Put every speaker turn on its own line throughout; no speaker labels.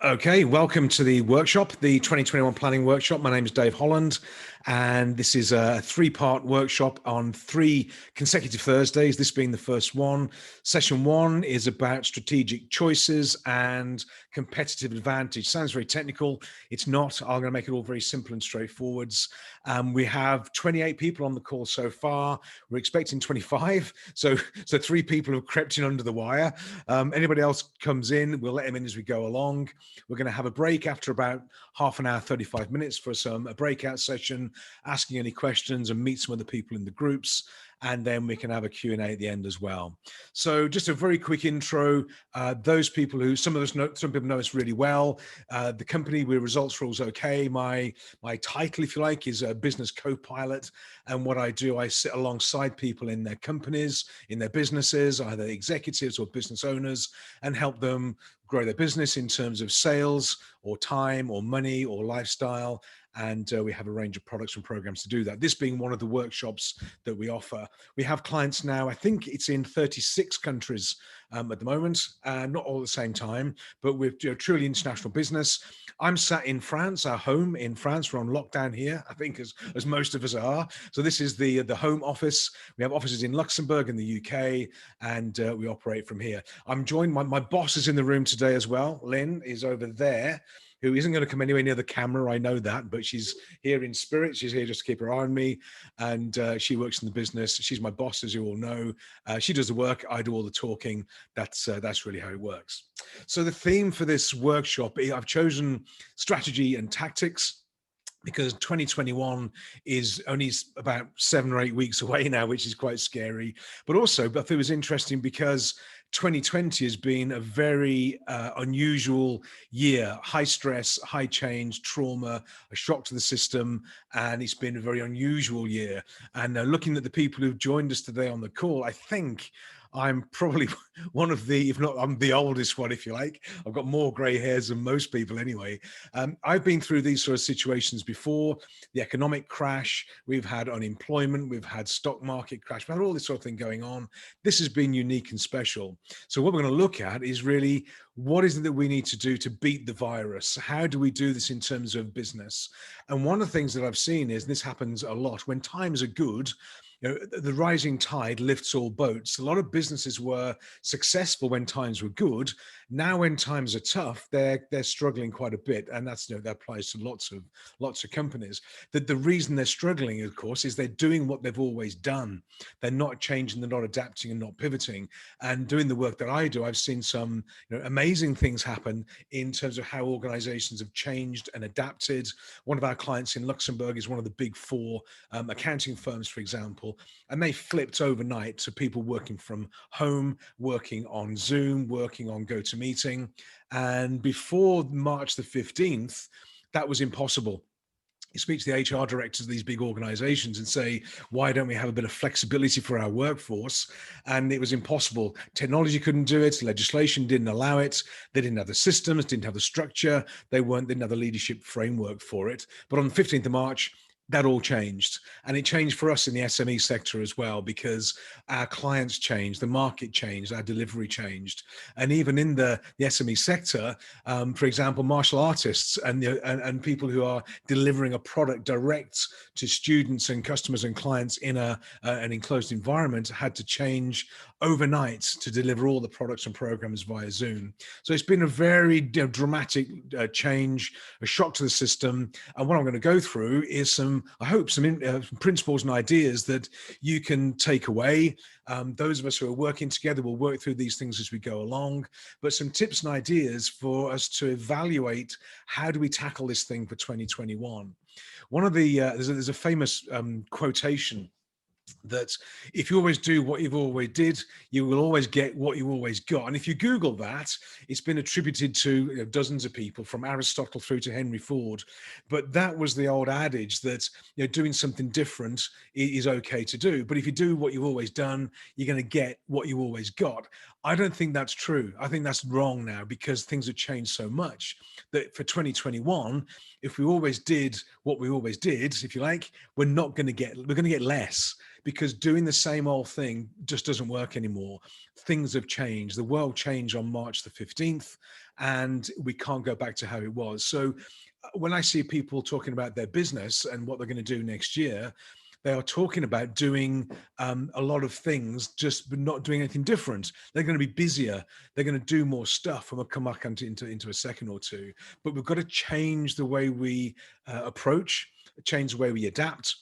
Okay, welcome to the workshop, the 2021 Planning Workshop. My name is Dave Holland, and this is a three-part workshop on 3 consecutive Thursdays, this being the first one. Session 1 is about strategic choices and competitive advantage. Sounds very technical. It's not. I'm going to make it all very simple and straightforward. We have 28 people on the call so far. We're expecting 25, so 3 people have crept in under the wire. Anybody else comes in, we'll let them in as we go along. We're going to have a break after about half an hour, 35 minutes for a breakout session, asking any questions and meet some other people in the groups. And then we can have a Q&A at the end as well. So just a very quick intro. Those people who, some people know us really well. The company with Results Rules OK. My title, if you like, is a business co-pilot. And what I do, I sit alongside people in their companies, in their businesses, either executives or business owners, and help them grow their business in terms of sales or time or money or lifestyle. And we have a range of products and programs to do that. This being one of the workshops that we offer. We have clients now, I think it's in 36 countries at the moment, not all at the same time, but we're truly international business. I'm sat in France, our home in France. We're on lockdown here, I think, as most of us are. So this is the home office. We have offices in Luxembourg and the UK, and we operate from here. I'm joined, my boss is in the room today as well. Lynn is over there, who isn't going to come anywhere near the camera, I know that, but she's here in spirit. She's here just to keep her eye on me, and she works in the business. She's my boss, as you all know. She does the work, I do all the talking. That's really how it works. So the theme for this workshop, I've chosen strategy and tactics, because 2021 is only about 7 or 8 weeks away now, which is quite scary. But also, I thought it was interesting because 2020 has been a very unusual year, high stress, high change, trauma, a shock to the system, and it's been a very unusual year. And looking at the people who've joined us today on the call, I think I'm probably one of the, if not, I'm the oldest one, if you like. I've got more gray hairs than most people anyway. I've been through these sort of situations before, the economic crash, we've had unemployment, we've had stock market crash, we've had all this sort of thing going on. This has been unique and special. So what we're going to look at is really, what is it that we need to do to beat the virus? How do we do this in terms of business? And one of the things that I've seen is, and this happens a lot, when times are good, the rising tide lifts all boats. A lot of businesses were successful when times were good. Now, when times are tough, they're struggling quite a bit, and that applies to lots of companies. That the reason they're struggling, of course, is they're doing what they've always done. They're not changing, they're not adapting, and not pivoting. And doing the work that I do, I've seen some amazing things happen in terms of how organizations have changed and adapted. One of our clients in Luxembourg is one of the big 4 accounting firms, for example. And they flipped overnight to people working from home, working on Zoom, working on GoToMeeting. And before March the 15th, that was impossible. You speak to the HR directors of these big organizations and say, why don't we have a bit of flexibility for our workforce? And it was impossible. Technology couldn't do it. Legislation didn't allow it. They didn't have the systems, didn't have the structure. They didn't have the leadership framework for it. But on the 15th of March, that all changed. And it changed for us in the SME sector as well, because our clients changed, the market changed, our delivery changed. And even in the SME sector, for example, martial artists and people who are delivering a product direct to students and customers and clients in an enclosed environment had to change overnight to deliver all the products and programs via Zoom. So it's been a very dramatic change, a shock to the system. And what I'm going to go through is I hope some principles and ideas that you can take away. Those of us who are working together will work through these things as we go along, but some tips and ideas for us to evaluate, how do we tackle this thing for 2021? One of the, there's a famous quotation that if you always do what you've always did, you will always get what you always got. And if you Google that, it's been attributed to dozens of people, from Aristotle through to Henry Ford. But that was the old adage that doing something different is okay to do. But if you do what you've always done, you're going to get what you always got. I don't think that's true. I think that's wrong now, because things have changed so much that for 2021, if we always did what we always did, if you like, we're going to get less. because doing the same old thing just doesn't work anymore. Things have changed. The world changed on March the 15th, and we can't go back to how it was. So when I see people talking about their business and what they're going to do next year, they are talking about doing a lot of things, just but not doing anything different. They're going to be busier. They're going to do more stuff, and we'll come back into a second or two. But we've got to change the way we approach, change the way we adapt,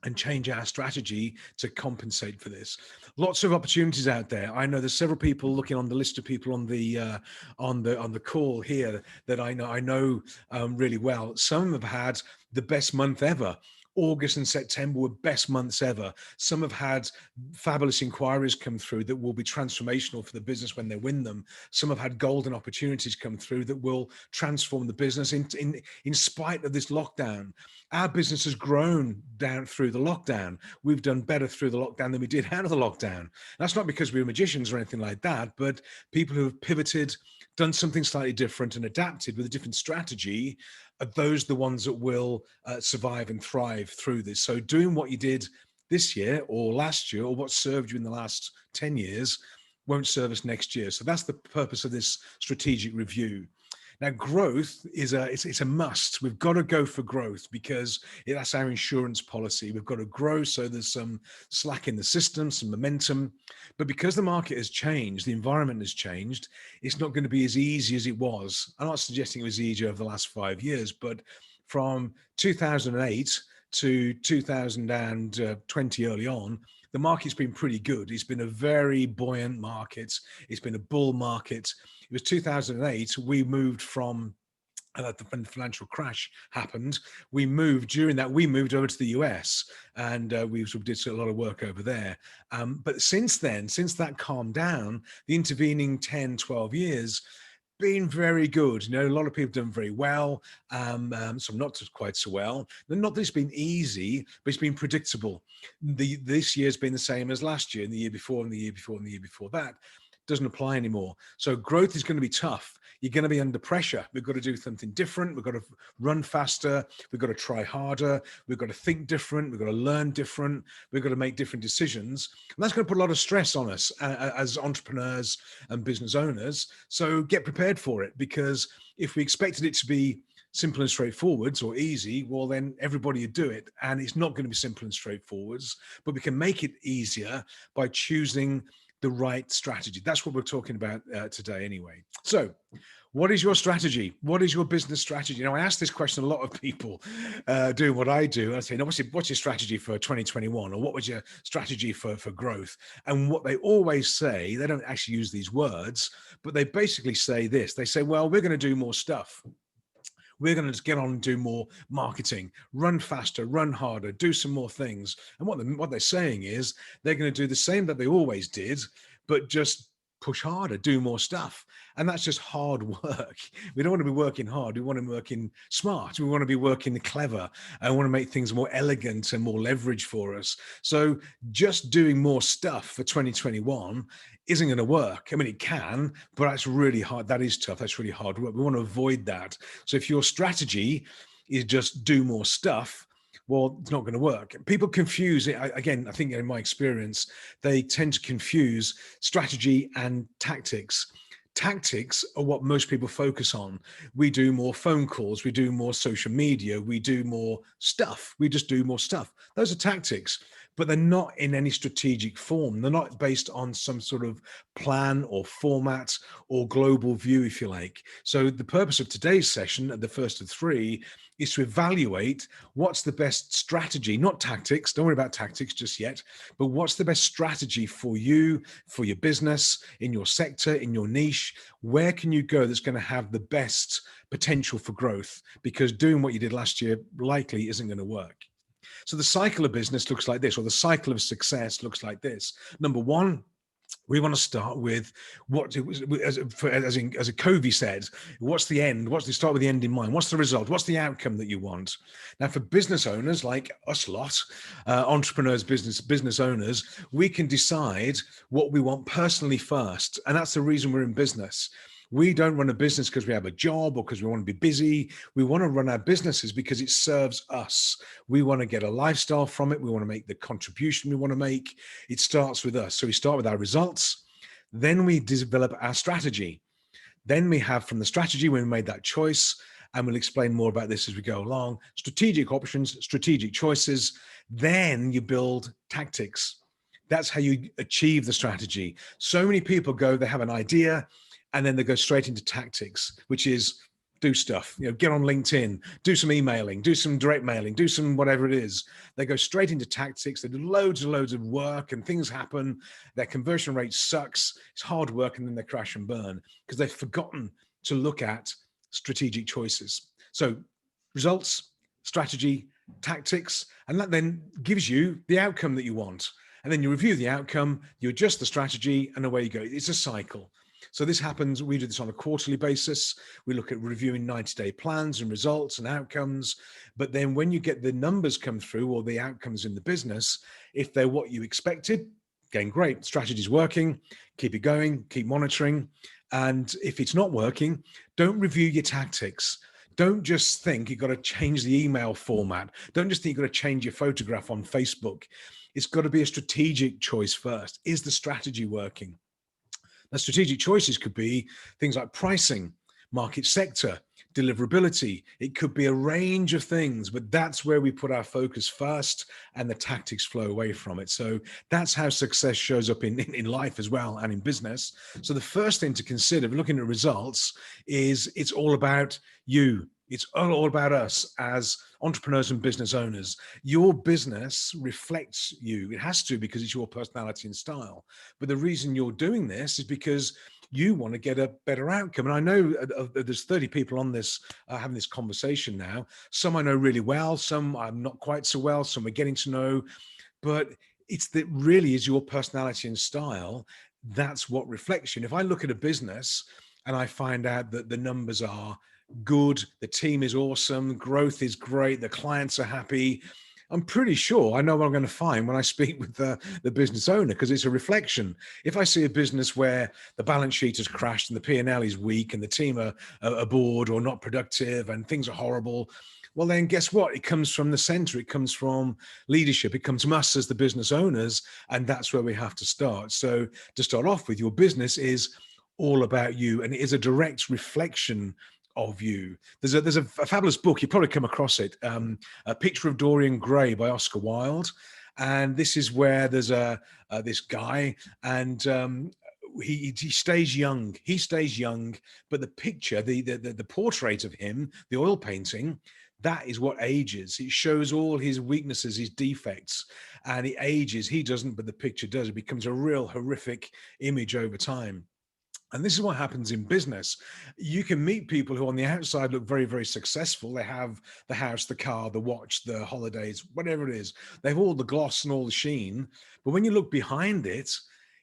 and change our strategy to compensate for this. Lots of opportunities out there. I know there's several people looking on the list of people on the call here that I know really well. Some have had the best month ever. August and September were best months ever. Some have had fabulous inquiries come through that will be transformational for the business when they win them. Some have had golden opportunities come through that will transform the business in spite of this lockdown. Our business has grown down through the lockdown. We've done better through the lockdown than we did out of the lockdown. That's not because we were magicians or anything like that, but people who have pivoted, done something slightly different and adapted with a different strategy, are those the ones that will survive and thrive through this. So doing what you did this year or last year, or what served you in the last 10 years, won't serve us next year. So that's the purpose of this strategic review. Now, growth is it's a must. We've got to go for growth because that's our insurance policy. We've got to grow so there's some slack in the system, some momentum. But because the market has changed, the environment has changed, it's not going to be as easy as it was. I'm not suggesting it was easier over the last 5 years, but from 2008 to 2020 early on, the market's been pretty good. It's been a very buoyant market. It's been a bull market. It was 2008. We moved from when the financial crash happened. During that, we moved over to the US, and we sort of did a lot of work over there. But since then, since that calmed down, the intervening 10, 12 years, been very good. You know, a lot of people done very well, some not quite so well. Not that it's been easy, but it's been predictable. This year's been the same as last year, and the year before, and the year before, and the year before that. Doesn't apply anymore. So growth is going to be tough. You're going to be under pressure. We've got to do something different. We've got to run faster. We've got to try harder. We've got to think different. We've got to learn different. We've got to make different decisions. And that's going to put a lot of stress on us as entrepreneurs and business owners. So get prepared for it, because if we expected it to be simple and straightforward or easy, well, then everybody would do it. And it's not going to be simple and straightforward, but we can make it easier by choosing the right strategy. That's what we're talking about today anyway. So what is your strategy? What is your business strategy? Now, I ask this question a lot of people doing what I do. I say, no, what's your strategy for 2021? Or what was your strategy for growth? And what they always say, they don't actually use these words, but they basically say this. They say, well, we're going to do more stuff. We're going to get on and do more marketing, run faster, run harder, do some more things. And what they're saying is they're going to do the same that they always did, but just push harder, do more stuff. And that's just hard work. We don't want to be working hard. We want to be working smart. We want to be working clever. I want to make things more elegant and more leverage for us. So just doing more stuff for 2021 isn't going to work. I mean, it can, but that's really hard. That is tough. That's really hard work. We want to avoid that. So if your strategy is just do more stuff, well, it's not going to work. People confuse it. Again, I think in my experience, they tend to confuse strategy and tactics. Tactics are what most people focus on. We do more phone calls. We do more social media. We do more stuff. We just do more stuff. Those are tactics, but they're not in any strategic form. They're not based on some sort of plan or format or global view, if you like. So the purpose of today's session, the first of three, is to evaluate what's the best strategy, not tactics, don't worry about tactics just yet, but what's the best strategy for you, for your business, in your sector, in your niche. Where can you go that's going to have the best potential for growth? Because doing what you did last year likely isn't going to work. So the cycle of business looks like this, or the cycle of success looks like this. Number one, we want to start with what it was, as a Covey said, what's the end? Start with the end in mind? What's the result? What's the outcome that you want? Now, for business owners like us lot, entrepreneurs, business owners, we can decide what we want personally first. And that's the reason we're in business. We don't run a business because we have a job or because we want to be busy. We want to run our businesses because it serves us. We want to get a lifestyle from it. We want to make the contribution we want to make. It starts with us. So we start with our results. Then we develop our strategy. Then we have from the strategy when we made that choice, and we'll explain more about this as we go along, strategic options, strategic choices. Then you build tactics. That's how you achieve the strategy. So many people go, they have an idea, and then they go straight into tactics, which is do stuff, get on LinkedIn, do some emailing, do some direct mailing, do some whatever it is. They go straight into tactics. They do loads and loads of work and things happen. Their conversion rate sucks. It's hard work, and then they crash and burn because they've forgotten to look at strategic choices. So results, strategy, tactics, and that then gives you the outcome that you want. And then you review the outcome, you adjust the strategy, and away you go. It's a cycle. So this happens, we do this on a quarterly basis. We look at reviewing 90-day plans and results and outcomes. But then when you get the numbers come through or the outcomes in the business, if they're what you expected, again, great, strategy's working, keep it going, keep monitoring. And if it's not working, don't review your tactics. Don't just think you've got to change the email format. Don't just think you've got to change your photograph on Facebook. It's got to be a strategic choice first. Is the strategy working? Now, strategic choices could be things like pricing, market sector, deliverability. It could be a range of things, but that's where we put our focus first and the tactics flow away from it. So that's how success shows up in life as well and in business. So the first thing to consider looking at results is it's all about you. It's all about us as entrepreneurs and business owners. Your business reflects you. It has to, because it's your personality and style. But the reason you're doing this is because you want to get a better outcome. And I know there's 30 people on this having this conversation now. Some I know really well, some I'm not quite so well, some we're getting to know. But it's that really is your personality and style. That's what reflects you. And if I look at a business and I find out that the numbers are good, the team is awesome, growth is great, the clients are happy, I'm pretty sure I know what I'm going to find when I speak with the business owner, because it's a reflection. If I see a business where the balance sheet has crashed and the P&L is weak and the team are bored or not productive and things are horrible, well, then guess what? It comes from the center. It comes from leadership. It comes from us as the business owners, and that's where we have to start. So to start off with, your business is all about you, and it is a direct reflection of you. There's a fabulous book, you probably come across it, A Picture of Dorian Gray by Oscar Wilde. And this is where there's this guy, and he stays young. He stays young, but the picture, the portrait of him, the oil painting, that is what ages. It shows all his weaknesses, his defects, and it ages. He doesn't, but the picture does. It becomes a real horrific image over time. And this is what happens in business. You can meet people who on the outside look very, very successful. They have the house, the car, the watch, the holidays, whatever it is. They have all the gloss and all the sheen. But when you look behind it,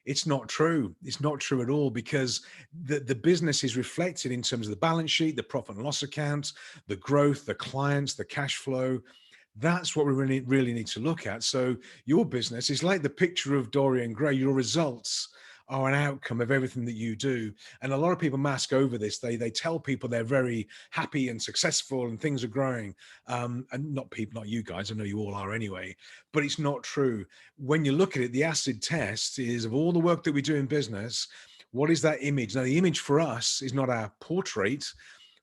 it's not true. It's not true at all, because the business is reflected in terms of the balance sheet, the profit and loss account, the growth, the clients, the cash flow. That's what we really need to look at. So your business is like the picture of Dorian Gray. Your results are an outcome of everything that you do. And a lot of people mask over this. They tell people they're very happy and successful and things are growing. And not you guys, I know you all are anyway, but it's not true. When you look at it, the acid test is, of all the work that we do in business, what is that image? Now, the image for us is not our portrait,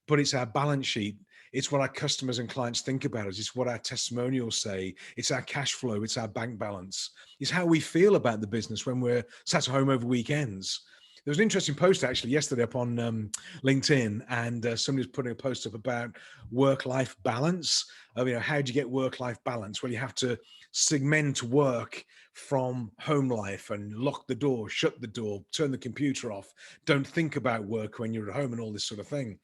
but it's our balance sheet. It's what our customers and clients think about us. It's what our testimonials say. It's our cash flow. It's our bank balance. It's how we feel about the business when we're sat at home over weekends. There was an interesting post actually yesterday up on LinkedIn, and somebody was putting a post up about work-life balance. How do you get work-life balance? Well, you have to segment work from home life and lock the door, shut the door, turn the computer off. Don't think about work when you're at home and all this sort of thing.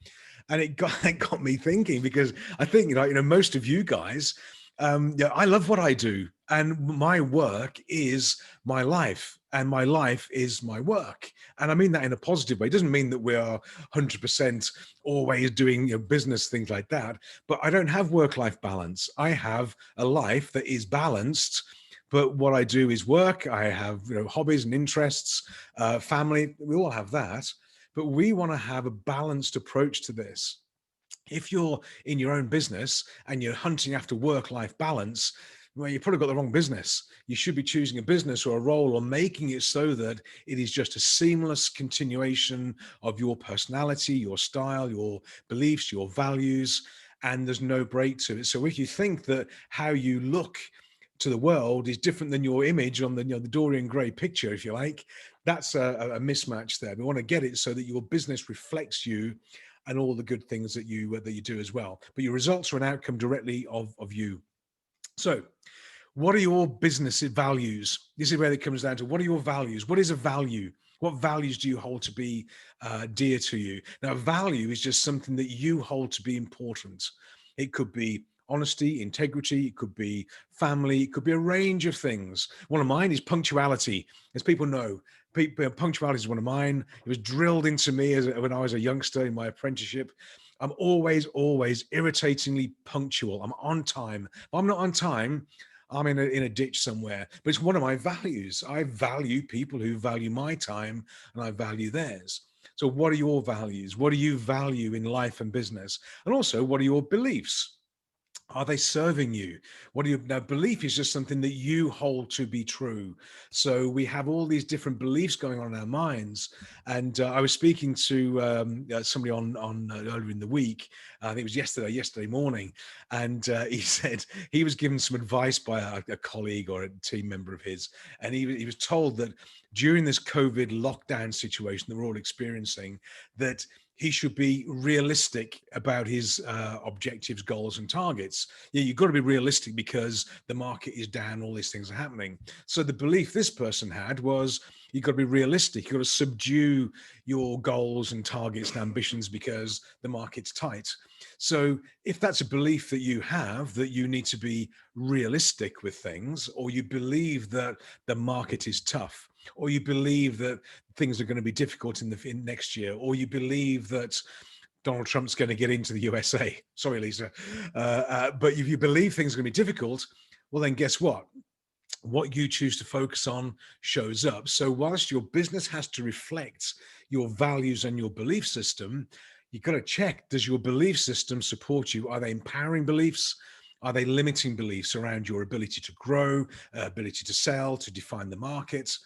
And it got me thinking, because I think, most of you guys, I love what I do, and my work is my life, and my life is my work. And I mean that in a positive way. It doesn't mean that we are 100% always doing business, things like that. But I don't have work-life balance. I have a life that is balanced. But what I do is work. I have hobbies and interests, family. We all have that. but we want to have a balanced approach to this. If you're in your own business and you're hunting after work-life balance, well, you've probably got the wrong business. You should be choosing a business or a role or making it so that it is just a seamless continuation of your personality, your style, your beliefs, your values, and there's no break to it. So if you think that how you look to the world is different than your image on the, the Dorian Gray picture, if you like, that's a mismatch there. We want to get it so that your business reflects you and all the good things that you do as well. But your results are an outcome directly of you. So what are your business values? This is where it comes down to, what are your values? What is a value? What values do you hold to be dear to you? Now, value is just something that you hold to be important. It could be honesty, integrity, it could be family, it could be a range of things. One of mine is punctuality. As people know, punctuality is one of mine. It was drilled into me when I was a youngster in my apprenticeship. I'm always irritatingly punctual. I'm on time. If I'm not on time, I'm in a ditch somewhere. But it's one of my values. I value people who value my time, and I value theirs. So what are your values? What do you value in life and business? And also, what are your beliefs? Are they serving you? What do you now? Belief is just something that you hold to be true. So we have all these different beliefs going on in our minds. And I was speaking to somebody on earlier in the week. I think it was yesterday morning, and he said he was given some advice by a colleague or a team member of his, and he was told that during this COVID lockdown situation that we're all experiencing, that he should be realistic about his objectives, goals, and targets. Yeah, you've got to be realistic because the market is down, all these things are happening. So the belief this person had was you've got to be realistic. You've got to subdue your goals and targets and ambitions because the market's tight. So if that's a belief that you have, that you need to be realistic with things, or you believe that the market is tough, or you believe that things are going to be difficult in next year, or you believe that Donald Trump's going to get into the USA. Sorry, Lisa. But if you believe things are going to be difficult, well, then guess what? What you choose to focus on shows up. So whilst your business has to reflect your values and your belief system, you've got to check, does your belief system support you? Are they empowering beliefs? Are they limiting beliefs around your ability to grow, ability to sell, to define the market?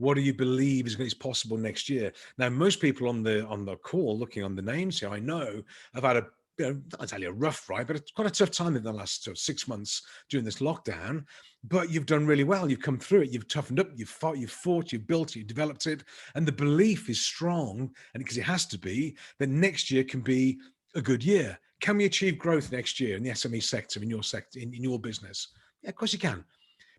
What do you believe is possible next year? Now, most people on the call, looking on the names here, I know, have had I'll tell you a rough ride, but it's quite a tough time in the last 6 months during this lockdown. But you've done really well. You've come through it. You've toughened up. You've fought. You've built it. You've developed it, and the belief is strong. And because it has to be, that next year can be a good year. Can we achieve growth next year in the SME sector, in your sector, in your business? Yeah, of course you can.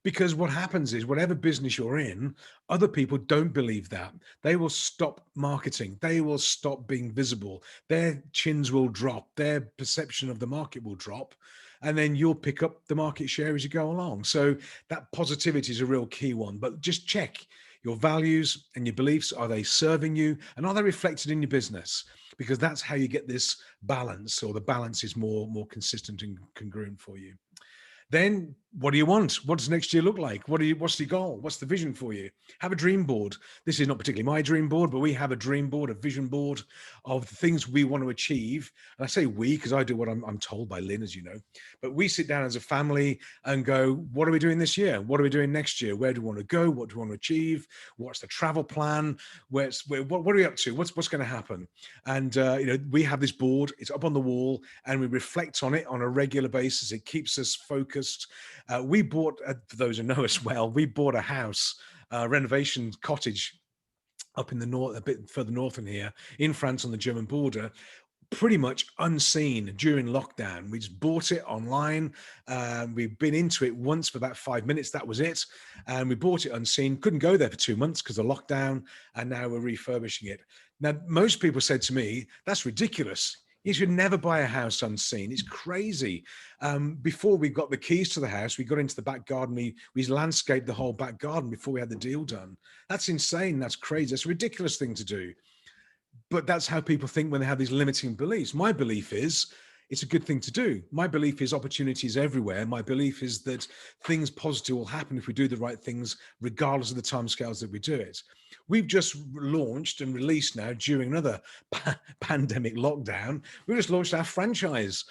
Because what happens is, whatever business you're in, other people don't believe that. They will stop marketing. They will stop being visible. Their chins will drop. Their perception of the market will drop. And then you'll pick up the market share as you go along. So that positivity is a real key one. But just check your values and your beliefs. Are they serving you? And are they reflected in your business? Because that's how you get this balance, or the balance is more consistent and congruent for you. Then what do you want? What does next year look like? What's the goal? What's the vision for you? Have a dream board. This is not particularly my dream board, but we have a dream board, a vision board of the things we want to achieve. And I say we because I do what I'm told by Lynn, as you know. But we sit down as a family and go, what are we doing this year? What are we doing next year? Where do we want to go? What do we want to achieve? What's the travel plan? What are we up to? What's going to happen? And we have this board. It's up on the wall, and we reflect on it on a regular basis. It keeps us focused. We bought, for those who know us well, we bought a house, renovation cottage up in the north, a bit further north than here, in France on the German border, pretty much unseen during lockdown. We just bought it online. We've been into it once for about 5 minutes. That was it. And we bought it unseen. Couldn't go there for 2 months because of lockdown. And now we're refurbishing it. Now, most people said to me, that's ridiculous. You should never buy a house unseen. It's crazy. Before we got the keys to the house, we got into the back garden. We landscaped the whole back garden before we had the deal done. That's insane. That's crazy. That's a ridiculous thing to do. But that's how people think when they have these limiting beliefs. My belief is, it's a good thing to do. My belief is opportunity is everywhere. My belief is that things positive will happen if we do the right things, regardless of the timescales that we do it. We've just launched and released now during another pandemic lockdown. We just launched our franchise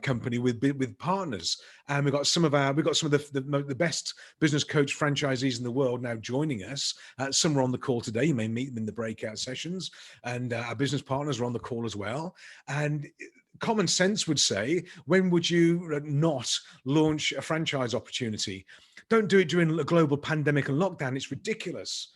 company with partners, and we've got some of the best business coach franchisees in the world now joining us. Some are on the call today. You may meet them in the breakout sessions, and our business partners are on the call as well. And common sense would say, when would you not launch a franchise opportunity? Don't do it during a global pandemic and lockdown. It's ridiculous.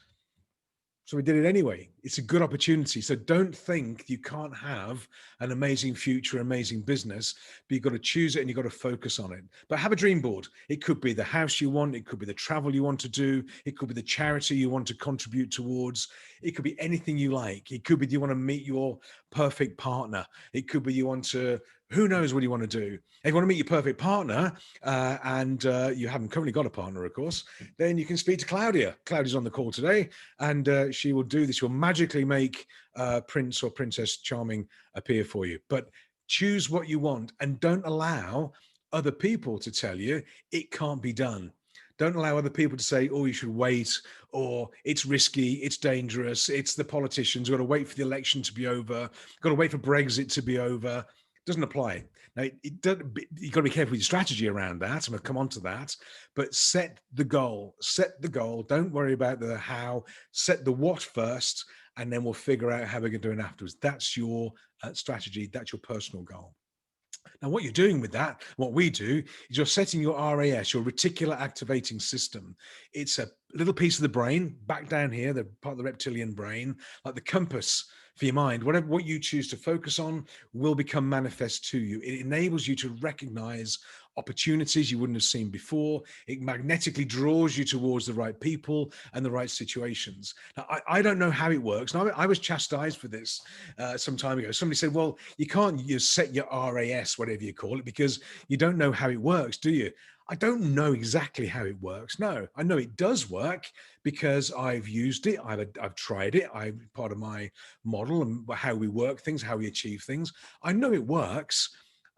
So we did it anyway. It's a good opportunity. So don't think you can't have an amazing future, amazing business, but you've got to choose it and you've got to focus on it. But have a dream board. It could be the house you want. It could be the travel you want to do. It could be the charity you want to contribute towards. It could be anything you like. It could be you want to meet your perfect partner. It could be you want to, who knows what you want to do. If you want to meet your perfect partner and you haven't currently got a partner, of course, then you can speak to Claudia. Claudia's on the call today, and she will do this. She'll magically make Prince or Princess Charming appear for you. But choose what you want and don't allow other people to tell you it can't be done. Don't allow other people to say, oh, you should wait, or it's risky, it's dangerous, it's the politicians, you've got to wait for the election to be over, got to wait for Brexit to be over. Doesn't apply. Now, you've got to be careful with your strategy around that. I'm going to come on to that. But set the goal. Set the goal. Don't worry about the how. Set the what first, and then we'll figure out how we're going to do it afterwards. That's your strategy. That's your personal goal. Now, what you're doing with that, what we do, is you're setting your RAS, your reticular activating system. It's a little piece of the brain back down here, the part of the reptilian brain, like the compass for your mind. What you choose to focus on will become manifest to you. It enables you to recognize opportunities you wouldn't have seen before. It magnetically draws you towards the right people and the right situations. Now, I don't know how it works. Now, I was chastised for this some time ago. Somebody said, well, you can't set your RAS, whatever you call it, because you don't know how it works, do you? I don't know exactly how it works. No, I know it does work because I've used it. I've tried it. I'm part of my model and how we work things, how we achieve things. I know it works.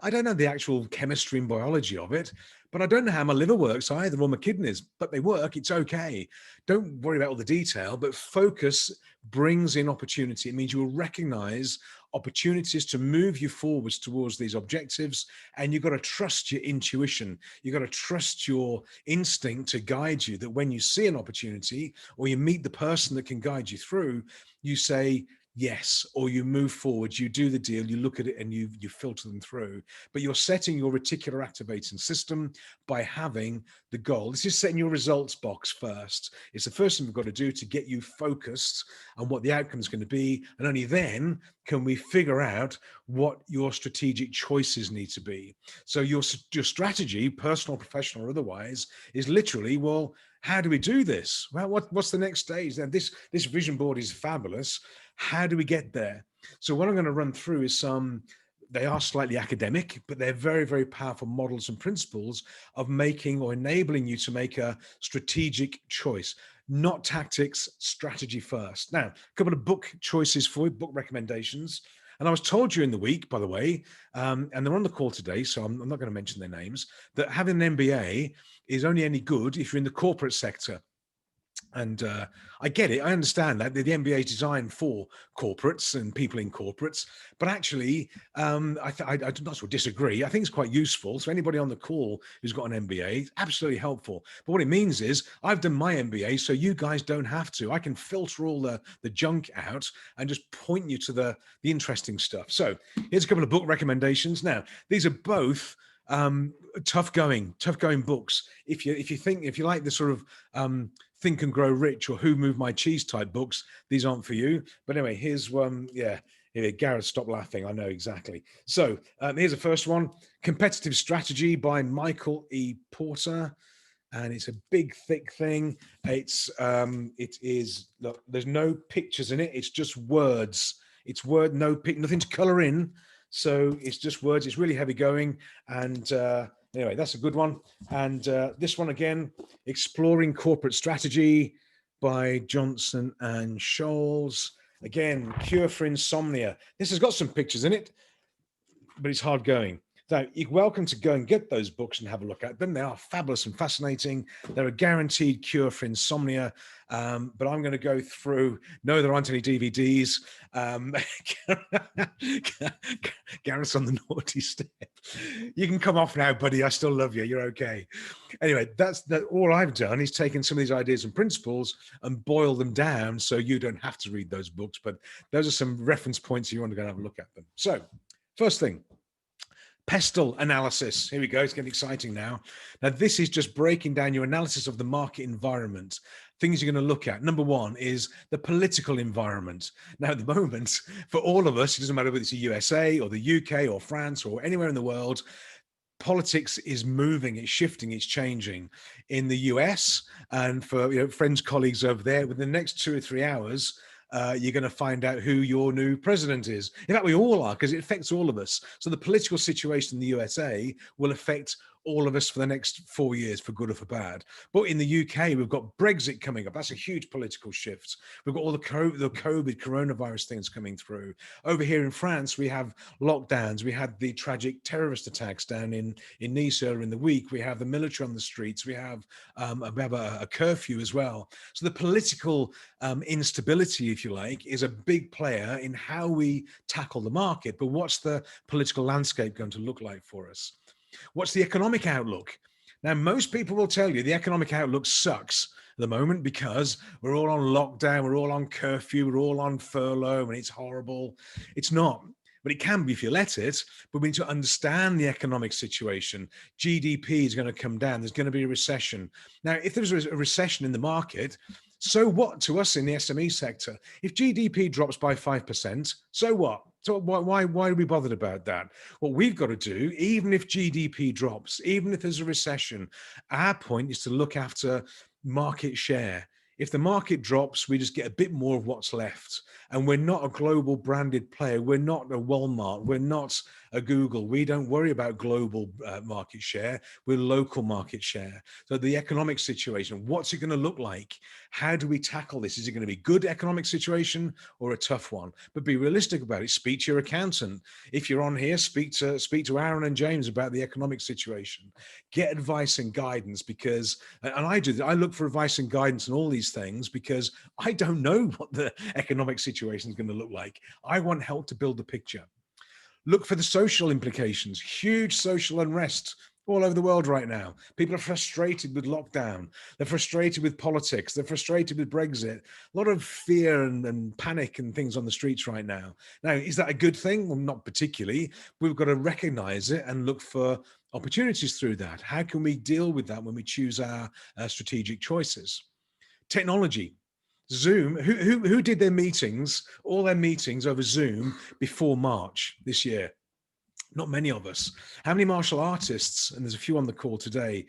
I don't know the actual chemistry and biology of it, but I don't know how my liver works either, or my kidneys, but they work. It's okay. Don't worry about all the detail, but focus brings in opportunity. It means you will recognize opportunities to move you forwards towards these objectives. And you've got to trust your intuition. You've got to trust your instinct to guide you, that when you see an opportunity or you meet the person that can guide you through, you say, yes, or you move forward, you do the deal, you look at it and you filter them through. But you're setting your reticular activating system by having the goal. This is setting your results box first. It's the first thing we've got to do to get you focused on what the outcome is going to be. And only then can we figure out what your strategic choices need to be. So your strategy, personal, professional, or otherwise, is literally, well, how do we do this? Well, what's the next stage? Now, this vision board is fabulous. How do we get there? So what I'm going to run through is they are slightly academic, but they're very, very powerful models and principles of making or enabling you to make a strategic choice, not tactics, strategy first. Now, a couple of book choices for you, book recommendations. And I was told during the week, by the way, and they're on the call today, so I'm not going to mention their names, that having an MBA is only any good if you're in the corporate sector. And I get it. I understand that the MBA is designed for corporates and people in corporates, but actually, I not sort of disagree. I think it's quite useful. So anybody on the call who's got an MBA, absolutely helpful. But what it means is I've done my MBA, so you guys don't have to. I can filter all the junk out and just point you to the interesting stuff. So here's a couple of book recommendations. Now, these are both tough going books. If you like the sort of Think and Grow Rich or Who Moved My Cheese type books, these aren't for you. But anyway, here's one. Yeah, Gareth, stop laughing. I know exactly. So here's the first one: Competitive Strategy by Michael E. Porter. And it's a big, thick thing. It is, look, there's no pictures in it. It's just words. It's nothing to color in. So it's just words. It's really heavy going. And anyway, that's a good one. And this one again, Exploring Corporate Strategy by Johnson and Scholes. Again, Cure for Insomnia. This has got some pictures in it. but it's hard going. So you're welcome to go and get those books and have a look at them. They are fabulous and fascinating. They're a guaranteed cure for insomnia. But I'm going to go through. No, there aren't any DVDs. Gareth's on the naughty step. You can come off now, buddy. I still love you. You're okay. Anyway, that's all I've done is taken some of these ideas and principles and boiled them down so you don't have to read those books. But those are some reference points if you want to go and have a look at them. So first thing. PESTLE Analysis. Here we go. It's getting exciting now. Now, this is just breaking down your analysis of the market environment. Things you're going to look at. Number one is the political environment. Now, at the moment, for all of us, it doesn't matter whether it's the USA or the UK or France or anywhere in the world, politics is moving, it's shifting, it's changing. In the US, and for friends, colleagues over there, within the next 2 or 3 hours, you're going to find out who your new president is. In fact, we all are, because it affects all of us. So the political situation in the USA will affect all of us for the next 4 years, for good or for bad. But in the UK, we've got Brexit coming up. That's a huge political shift. We've got all the COVID coronavirus things coming through. Over here in France, we have lockdowns. We had the tragic terrorist attacks down in Nice earlier in the week. We have the military on the streets. We have a curfew as well. So the political instability, if you like, is a big player in how we tackle the market. But what's the political landscape going to look like for us? What's the economic outlook? Now, most people will tell you the economic outlook sucks at the moment because we're all on lockdown, we're all on curfew, we're all on furlough, and it's horrible. It's not, but it can be if you let it. But we need to understand the economic situation. GDP is going to come down. There's going to be a recession. Now, if there's a recession in the market, so what to us in the SME sector? If GDP drops by 5%, so what? So why are we bothered about that? What we've got to do, even if GDP drops, even if there's a recession, our point is to look after market share. If the market drops, we just get a bit more of what's left. And we're not a global branded player. We're not a Walmart. We're not a Google. We don't worry about global market share. We're local market share. So the economic situation, what's it going to look like? How do we tackle this? Is it going to be a good economic situation or a tough one? But be realistic about it. Speak to your accountant. If you're on here, speak to Aaron and James about the economic situation. Get advice and guidance because, and I do, I look for advice and guidance on all these things because I don't know what the economic situation is going to look like. I want help to build the picture. Look for the social implications, huge social unrest all over the world right now. People are frustrated with lockdown. They're frustrated with politics. They're frustrated with Brexit. A lot of fear and panic and things on the streets right now. Now, is that a good thing? Well, not particularly. We've got to recognize it and look for opportunities through that. How can we deal with that when we choose our strategic choices? Technology. Zoom, who did their meetings, all their meetings over Zoom before March this year? Not many of us. How many martial artists, and there's a few on the call today,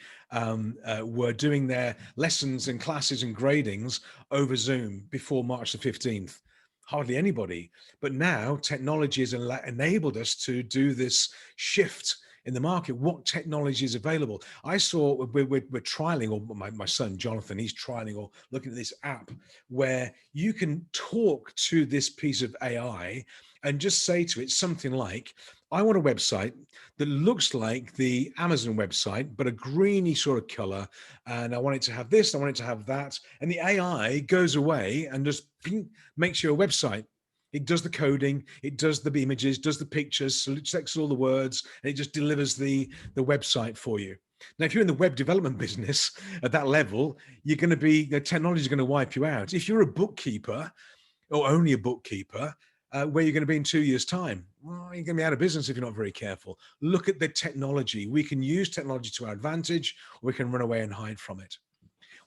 were doing their lessons and classes and gradings over Zoom before March the 15th? Hardly anybody. But now technology has enabled us to do this shift in the market. What technology is available? I saw we're trialing, or my son Jonathan, he's trialing or looking at this app where you can talk to this piece of AI and just say to it something like, I want a website that looks like the Amazon website, but a greeny sort of color. And I want it to have this, I want it to have that. And the AI goes away and just makes you a website. It does the coding, it does the images, does the pictures, selects all the words, and it just delivers the website for you. Now, if you're in the web development business at that level, you're going to be, technology is going to wipe you out. If you're a bookkeeper or only a bookkeeper, where you're going to be in 2 years' time, well, you're going to be out of business if you're not very careful. Look at the technology. We can use technology to our advantage, or we can run away and hide from it.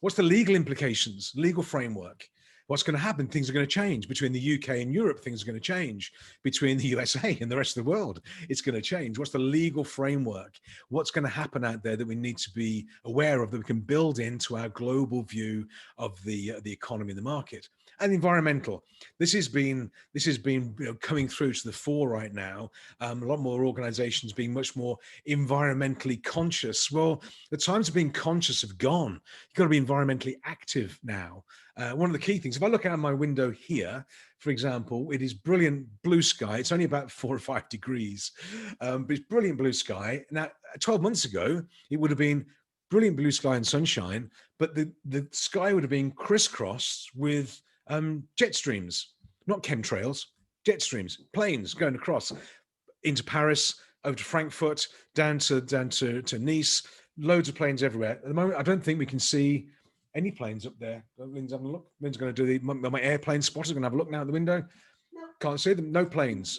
What's the legal implications, legal framework? What's going to happen? Things are going to change. Between the UK and Europe, things are going to change. Between the USA and the rest of the world, it's going to change. What's the legal framework? What's going to happen out there that we need to be aware of, that we can build into our global view of the economy and the market? And environmental. This has been coming through to the fore right now. A lot more organizations being much more environmentally conscious. Well, the times of being conscious have gone. You've got to be environmentally active now. One of the key things, if I look out my window here, for example, it is brilliant blue sky. It's only about 4 or 5 degrees, but it's brilliant blue sky. Now, 12 months ago, it would have been brilliant blue sky and sunshine, but the sky would have been crisscrossed with jet streams, not chemtrails, jet streams, planes going across into Paris, over to Frankfurt, down to Nice, loads of planes everywhere. At the moment, I don't think we can see any planes up there. Lynn's having a look. Lynn's going to do my airplane spotter. Going to have a look now at the window. No. Can't see them. No planes.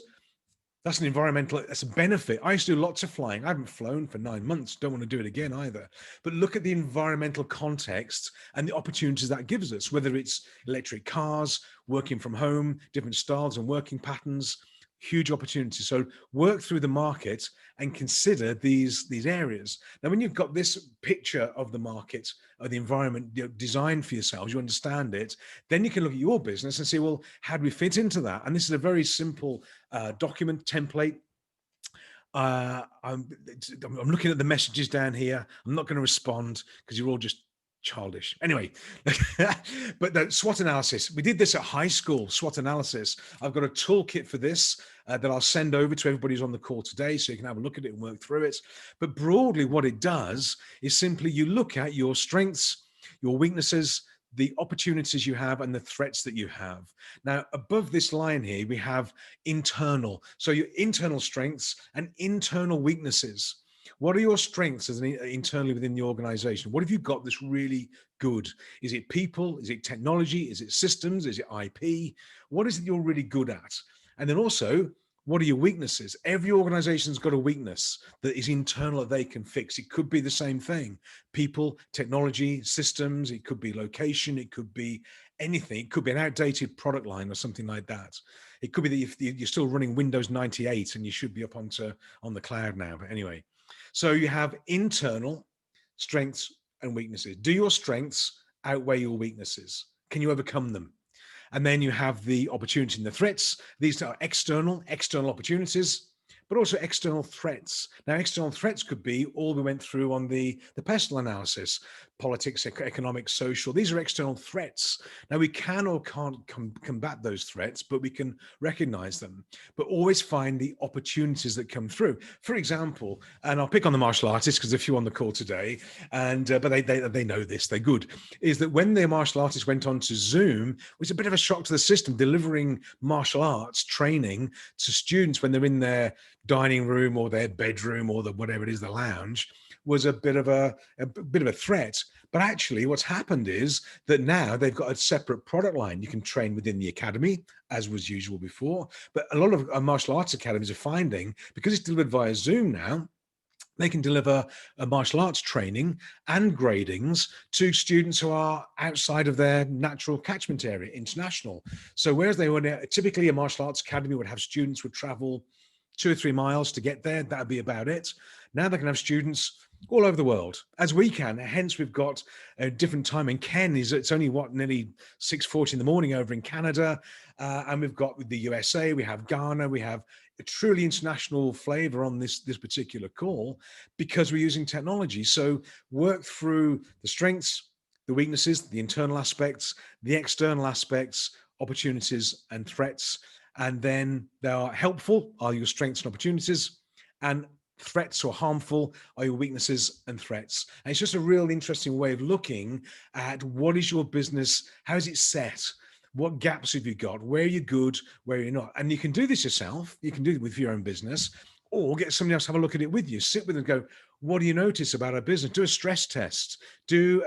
That's an environmental, that's a benefit. I used to do lots of flying. I haven't flown for 9 months. Don't want to do it again either. But look at the environmental context and the opportunities that gives us, whether it's electric cars, working from home, different styles and working patterns, huge opportunities. So work through the market and consider these areas. Now, when you've got this picture of the market, of the environment designed for yourselves, you understand it, then you can look at your business and say, well, how do we fit into that? And this is a very simple document template. I'm looking at the messages down here. I'm not going to respond because you're all just childish. Anyway, but the SWOT analysis, we did this at high school, SWOT analysis. I've got a toolkit for this that I'll send over to everybody who's on the call today so you can have a look at it and work through it. But broadly, what it does is simply you look at your strengths, your weaknesses, the opportunities you have and the threats that you have. Now, above this line here, we have internal. So your internal strengths and internal weaknesses. What are your strengths as internally within the organization? What have you got that's really good? Is it people? Is it technology? Is it systems? Is it IP? What is it you're really good at? And then also, what are your weaknesses? Every organization's got a weakness that is internal that they can fix. It could be the same thing. People, technology, systems, it could be location, it could be anything. It could be an outdated product line or something like that. It could be that you're still running Windows 98 and you should be up on the cloud now. But anyway, so you have internal strengths and weaknesses. Do your strengths outweigh your weaknesses? Can you overcome them? And then you have the opportunity and the threats. These are external opportunities, but also external threats. Now, external threats could be all we went through on the PESTLE analysis, politics, economic, social. These are external threats. Now, we can or can't combat those threats, but we can recognize them, but always find the opportunities that come through. For example, and I'll pick on the martial artists because there's a few on the call today, and but they know this, they're good, is that when the martial artists went on to Zoom, it was a bit of a shock to the system, delivering martial arts training to students when they're in their dining room or their bedroom or whatever it is, the lounge, was a bit of a threat. But actually what's happened is that now they've got a separate product line. You can train within the academy, as was usual before. But a lot of martial arts academies are finding, because it's delivered via Zoom now, they can deliver a martial arts training and gradings to students who are outside of their natural catchment area, international. So whereas they would typically, a martial arts academy would have students would travel 2 or 3 miles to get there, that'd be about it. Now they can have students all over the world, as we can. Hence, we've got a different time. And Ken it's only nearly 6:40 in the morning over in Canada. And we've got with the USA, we have Ghana, we have a truly international flavor on this particular call because we're using technology. So work through the strengths, the weaknesses, the internal aspects, the external aspects, opportunities and threats. And then they are helpful, are your strengths and opportunities, and threats or harmful are your weaknesses and threats. And it's just a real interesting way of looking at what is your business, how is it set, what gaps have you got, where are you good, where are you not. And you can do this yourself, you can do it with your own business, or get somebody else to have a look at it with you, sit with them and go, what do you notice about our business? Do a stress test, do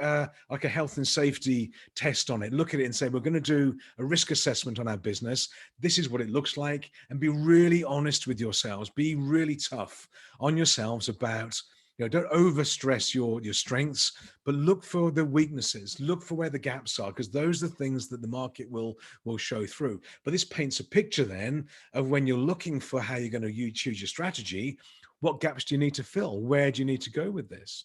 like a health and safety test on it, look at it and say, we're going to do a risk assessment on our business. This is what it looks like. And be really honest with yourselves, be really tough on yourselves about, don't overstress your strengths, but look for the weaknesses, look for where the gaps are, because those are the things that the market will show through. But this paints a picture then of when you're looking for how you're going to choose your strategy, what gaps do you need to fill? Where do you need to go with this?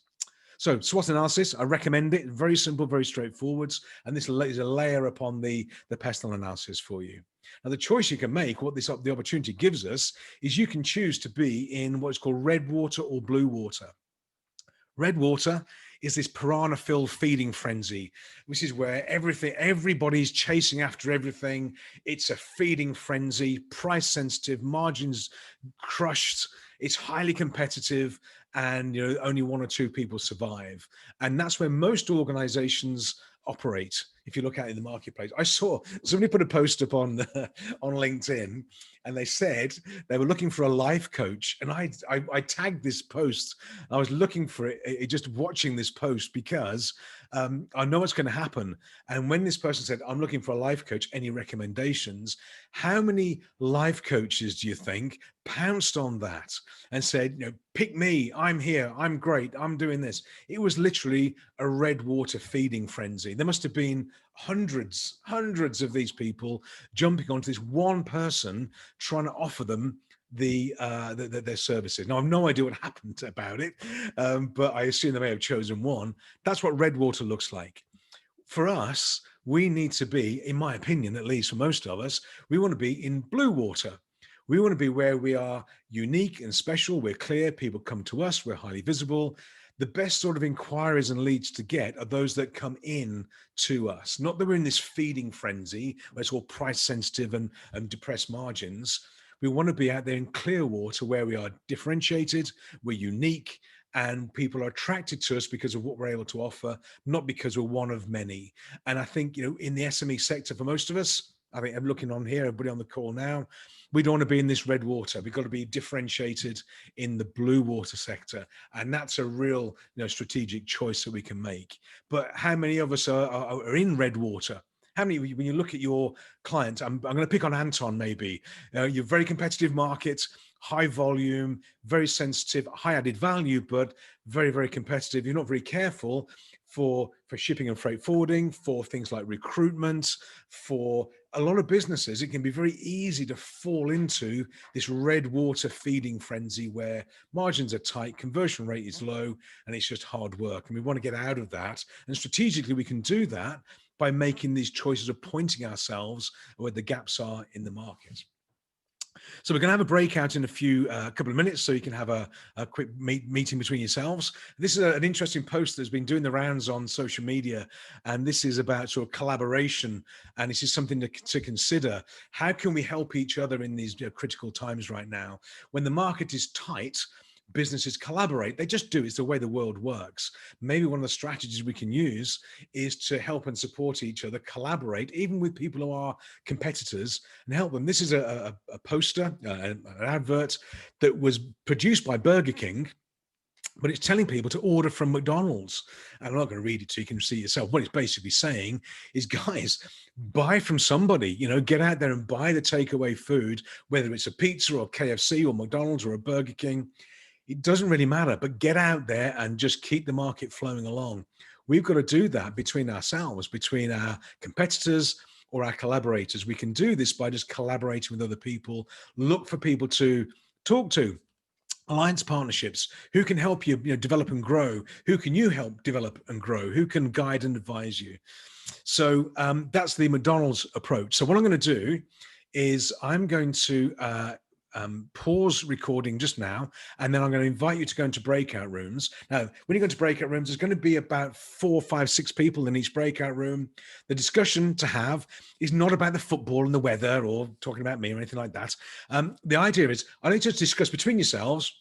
So SWOT analysis, I recommend it. Very simple, very straightforward. And this is a layer upon the PESTLE analysis for you. Now, the choice you can make, the opportunity gives us, is you can choose to be in what's called red water or blue water. Red water is this piranha-filled feeding frenzy, which is where everybody's chasing after everything. It's a feeding frenzy, price sensitive, margins crushed. It's highly competitive, and only one or two people survive. And that's where most organizations operate. If you look out in the marketplace, I saw somebody put a post up on on LinkedIn, and they said they were looking for a life coach. And I tagged this post. I was looking for it, just watching this post, because I know what's going to happen. And when this person said, I'm looking for a life coach, any recommendations? How many life coaches do you think pounced on that and said, pick me, I'm here, I'm great, I'm doing this? It was literally a red water feeding frenzy. There must have been hundreds of these people jumping onto this one person, trying to offer them their services. Now, I've no idea what happened about it, but I assume they may have chosen one. That's what red water looks like. For us, we need to be, in my opinion, at least for most of us, we want to be in blue water. We want to be where we are unique and special. We're clear. People come to us. We're highly visible. The best sort of inquiries and leads to get are those that come in to us. Not that we're in this feeding frenzy where it's all price sensitive and depressed margins. We want to be out there in clear water where we are differentiated, we're unique, and people are attracted to us because of what we're able to offer, not because we're one of many. And I think, in the SME sector, for most of us, I think I'm looking on here, everybody on the call now, we don't want to be in this red water. We've got to be differentiated in the blue water sector. And that's a real strategic choice that we can make. But how many of us are in red water? How many, when you look at your clients, I'm going to pick on Anton maybe, you're very competitive markets, high volume, very sensitive, high added value, but very, very competitive. You're not very careful for shipping and freight forwarding, for things like recruitment, for a lot of businesses. It can be very easy to fall into this red water feeding frenzy where margins are tight, conversion rate is low, and it's just hard work. And we want to get out of that. And strategically, we can do that by making these choices of pointing ourselves where the gaps are in the market. So we're going to have a breakout in a couple of minutes, so you can have a quick meeting between yourselves. This is an interesting post that's been doing the rounds on social media, and this is about sort of collaboration, and this is something to consider. How can we help each other in these critical times right now? When the market is tight, businesses collaborate. They just do. It's the way the world works. Maybe one of the strategies we can use is to help and support each other, collaborate, even with people who are competitors, and help them. This is a poster, an advert that was produced by Burger King, but it's telling people to order from McDonald's. And I'm not going to read it so you can see yourself. What it's basically saying is, guys, buy from somebody, get out there and buy the takeaway food, whether it's a pizza or KFC or McDonald's or a Burger King. It doesn't really matter, but get out there and just keep the market flowing along. We've got to do that between ourselves, between our competitors or our collaborators. We can do this by just collaborating with other people. Look for people to talk to. Alliance partnerships. Who can help you, develop and grow? Who can you help develop and grow? Who can guide and advise you? So that's the McDonald's approach. So what I'm going to do is I'm going to pause recording just now, and then I'm going to invite you to go into breakout rooms. Now, when you go into breakout rooms, there's going to be about 4, 5, 6 people in each breakout room. The discussion to have is not about the football and the weather or talking about me or anything like that. The idea is I need to discuss between yourselves.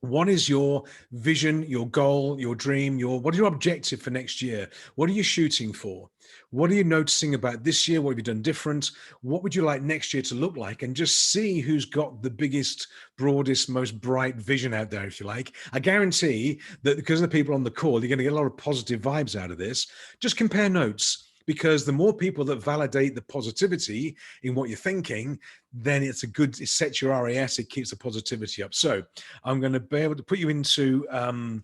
What is your vision, your goal, your dream, what is your objective for next year? What are you shooting for? What are you noticing about this year? What have you done different? What would you like next year to look like? And just see who's got the biggest, broadest, most bright vision out there, if you like. I guarantee that because of the people on the call, you're going to get a lot of positive vibes out of this. Just compare notes. Because the more people that validate the positivity in what you're thinking, then it sets your RAS, it keeps the positivity up. So I'm going to be able to put you into, so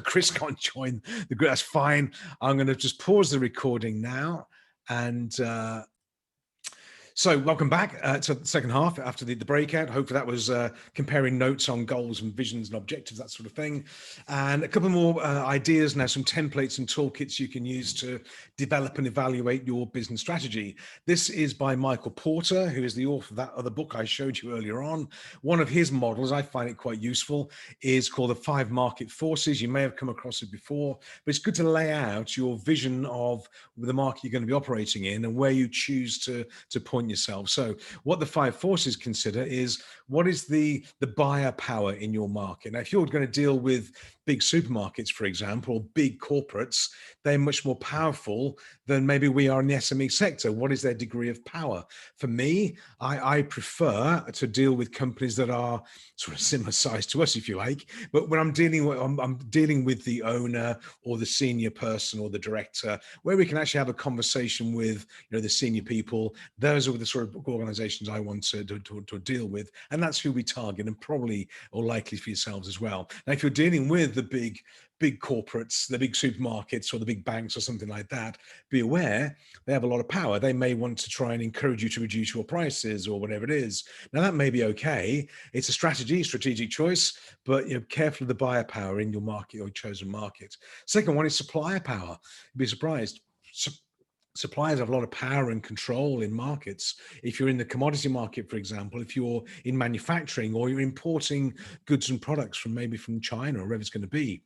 Chris can't join the group, that's fine. I'm going to just pause the recording now. And So welcome back to the second half after the breakout. Hopefully that was comparing notes on goals and visions and objectives, that sort of thing. And a couple more ideas now, some templates and toolkits you can use to develop and evaluate your business strategy. This is by Michael Porter, who is the author of that other book I showed you earlier on. One of his models, I find it quite useful, is called the 5 market forces. You may have come across it before, but it's good to lay out your vision of the market you're going to be operating in and where you choose to point yourself. So what the 5 forces consider is, what is the buyer power in your market? Now, if you're going to deal with big supermarkets, for example, or big corporates, they're much more powerful than maybe we are in the SME sector. What is their degree of power? For me, I prefer to deal with companies that are sort of similar size to us, if you like. But when I'm dealing with the owner or the senior person or the director, where we can actually have a conversation with the senior people. Those are the sort of organizations I want to deal with, and that's who we target, and probably or likely for yourselves as well. Now, if you're dealing with the big corporates, the big supermarkets or the big banks or something like that, be aware they have a lot of power. They may want to try and encourage you to reduce your prices or whatever it is. Now, that may be okay. It's a strategic choice, but careful of the buyer power in your market or chosen market. Second one is supplier power. You'd be surprised. Suppliers have a lot of power and control in markets. If you're in the commodity market, for example, if you're in manufacturing or you're importing goods and products from China or wherever it's going to be,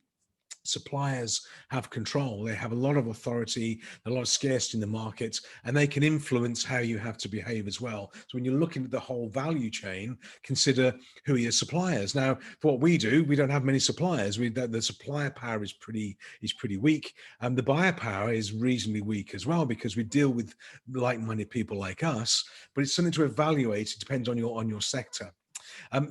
suppliers have control. They have a lot of authority, a lot of scarcity in the market, and they can influence how you have to behave as well. So when you're looking at the whole value chain, consider who are your suppliers. Now, for what we do, we don't have many suppliers. The supplier power is pretty weak, and the buyer power is reasonably weak as well, because we deal with like-minded people like us. But it's something to evaluate. It depends on your sector.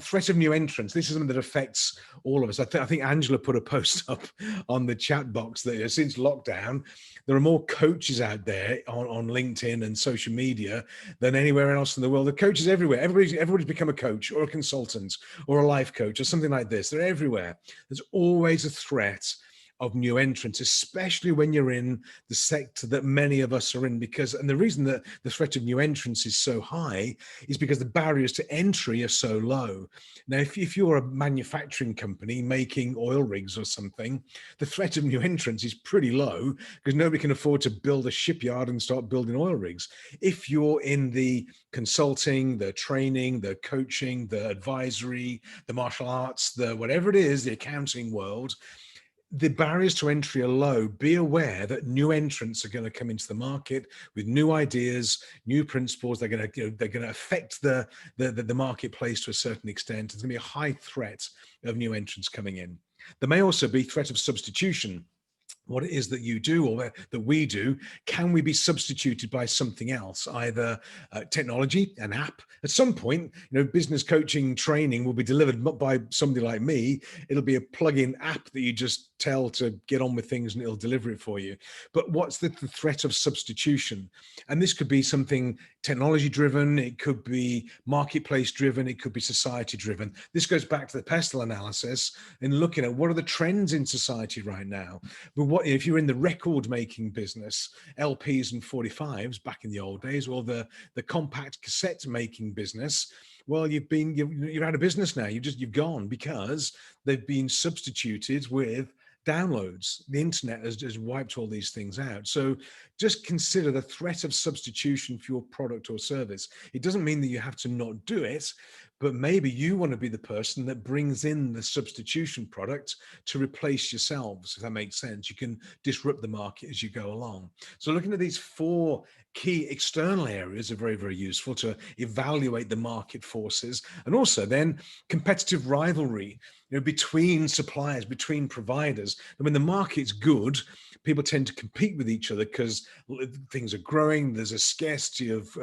Threat of new entrants. This is something that affects all of us. I think Angela put a post up on the chat box that since lockdown, there are more coaches out there on LinkedIn and social media than anywhere else in the world. The coaches everywhere. Everybody's become a coach or a consultant or a life coach or something like this. They're everywhere. There's always a threat of new entrants, especially when you're in the sector that many of us are in, and the reason that the threat of new entrants is so high is because the barriers to entry are so low. Now, if you're a manufacturing company making oil rigs or something, the threat of new entrants is pretty low because nobody can afford to build a shipyard and start building oil rigs. If you're in the consulting, the training, the coaching, the advisory, the martial arts, the whatever it is, the accounting world, the barriers to entry are low. Be aware that new entrants are going to come into the market with new ideas, new principles. They're going to affect the marketplace to a certain extent. There's going to be a high threat of new entrants coming in. There may also be threat of substitution. What it is that you do or that we do, can we be substituted by something else, either technology, an app? At some point, business coaching training will be delivered not by somebody like me. It'll be a plug-in app that you just tell to get on with things and it'll deliver it for you. But what's the threat of substitution? And this could be something technology driven, it could be marketplace driven, it could be society driven. This goes back to the PESTLE analysis and looking at what are the trends in society right now. But if you're in the record making business, LPs and 45s back in the old days, or the compact cassette making business, well, you're out of business now. You've gone because they've been substituted with downloads. The internet has wiped all these things out. So just consider the threat of substitution for your product or service. It doesn't mean that you have to not do it, but maybe you want to be the person that brings in the substitution product to replace yourselves, if that makes sense. You can disrupt the market as you go along. So looking at these 4 key external areas are very, very useful to evaluate the market forces, and also then competitive rivalry, between suppliers, between providers. And when the market's good, people tend to compete with each other because things are growing. There's a scarcity of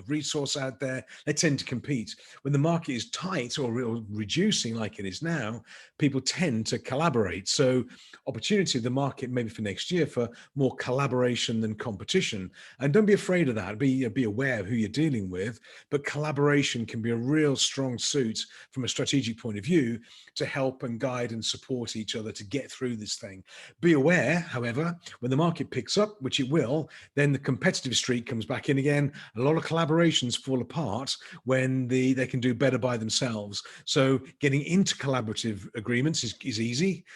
resource out there. They tend to compete. When the market is tight or reducing like it is now, people tend to collaborate. So opportunity of the market maybe for next year for more collaboration than competition. And don't be afraid of that. Be aware of who you're dealing with, but collaboration can be a real strong suit from a strategic point of view to help and guide and support each other to get through this thing. Be aware, however, when the market picks up, which it will, then the competitive streak comes back in again. A lot of collaborations fall apart when they can do better by themselves. So getting into collaborative agreements is easy.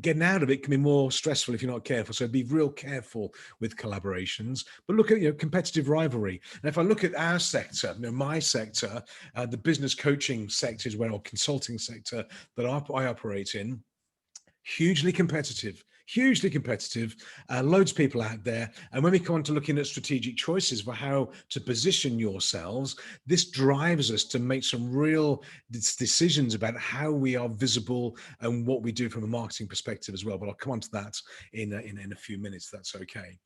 Getting out of it can be more stressful if you're not careful. So be real careful with collaborations. But look at competitive rivalry. And if I look at our sector, my sector, the business coaching sector is where, or consulting sector that I operate in, hugely competitive, loads of people out there. And when we come on to looking at strategic choices for how to position yourselves, this drives us to make some real decisions about how we are visible and what we do from a marketing perspective as well. But I'll come on to that in a few minutes, if that's okay.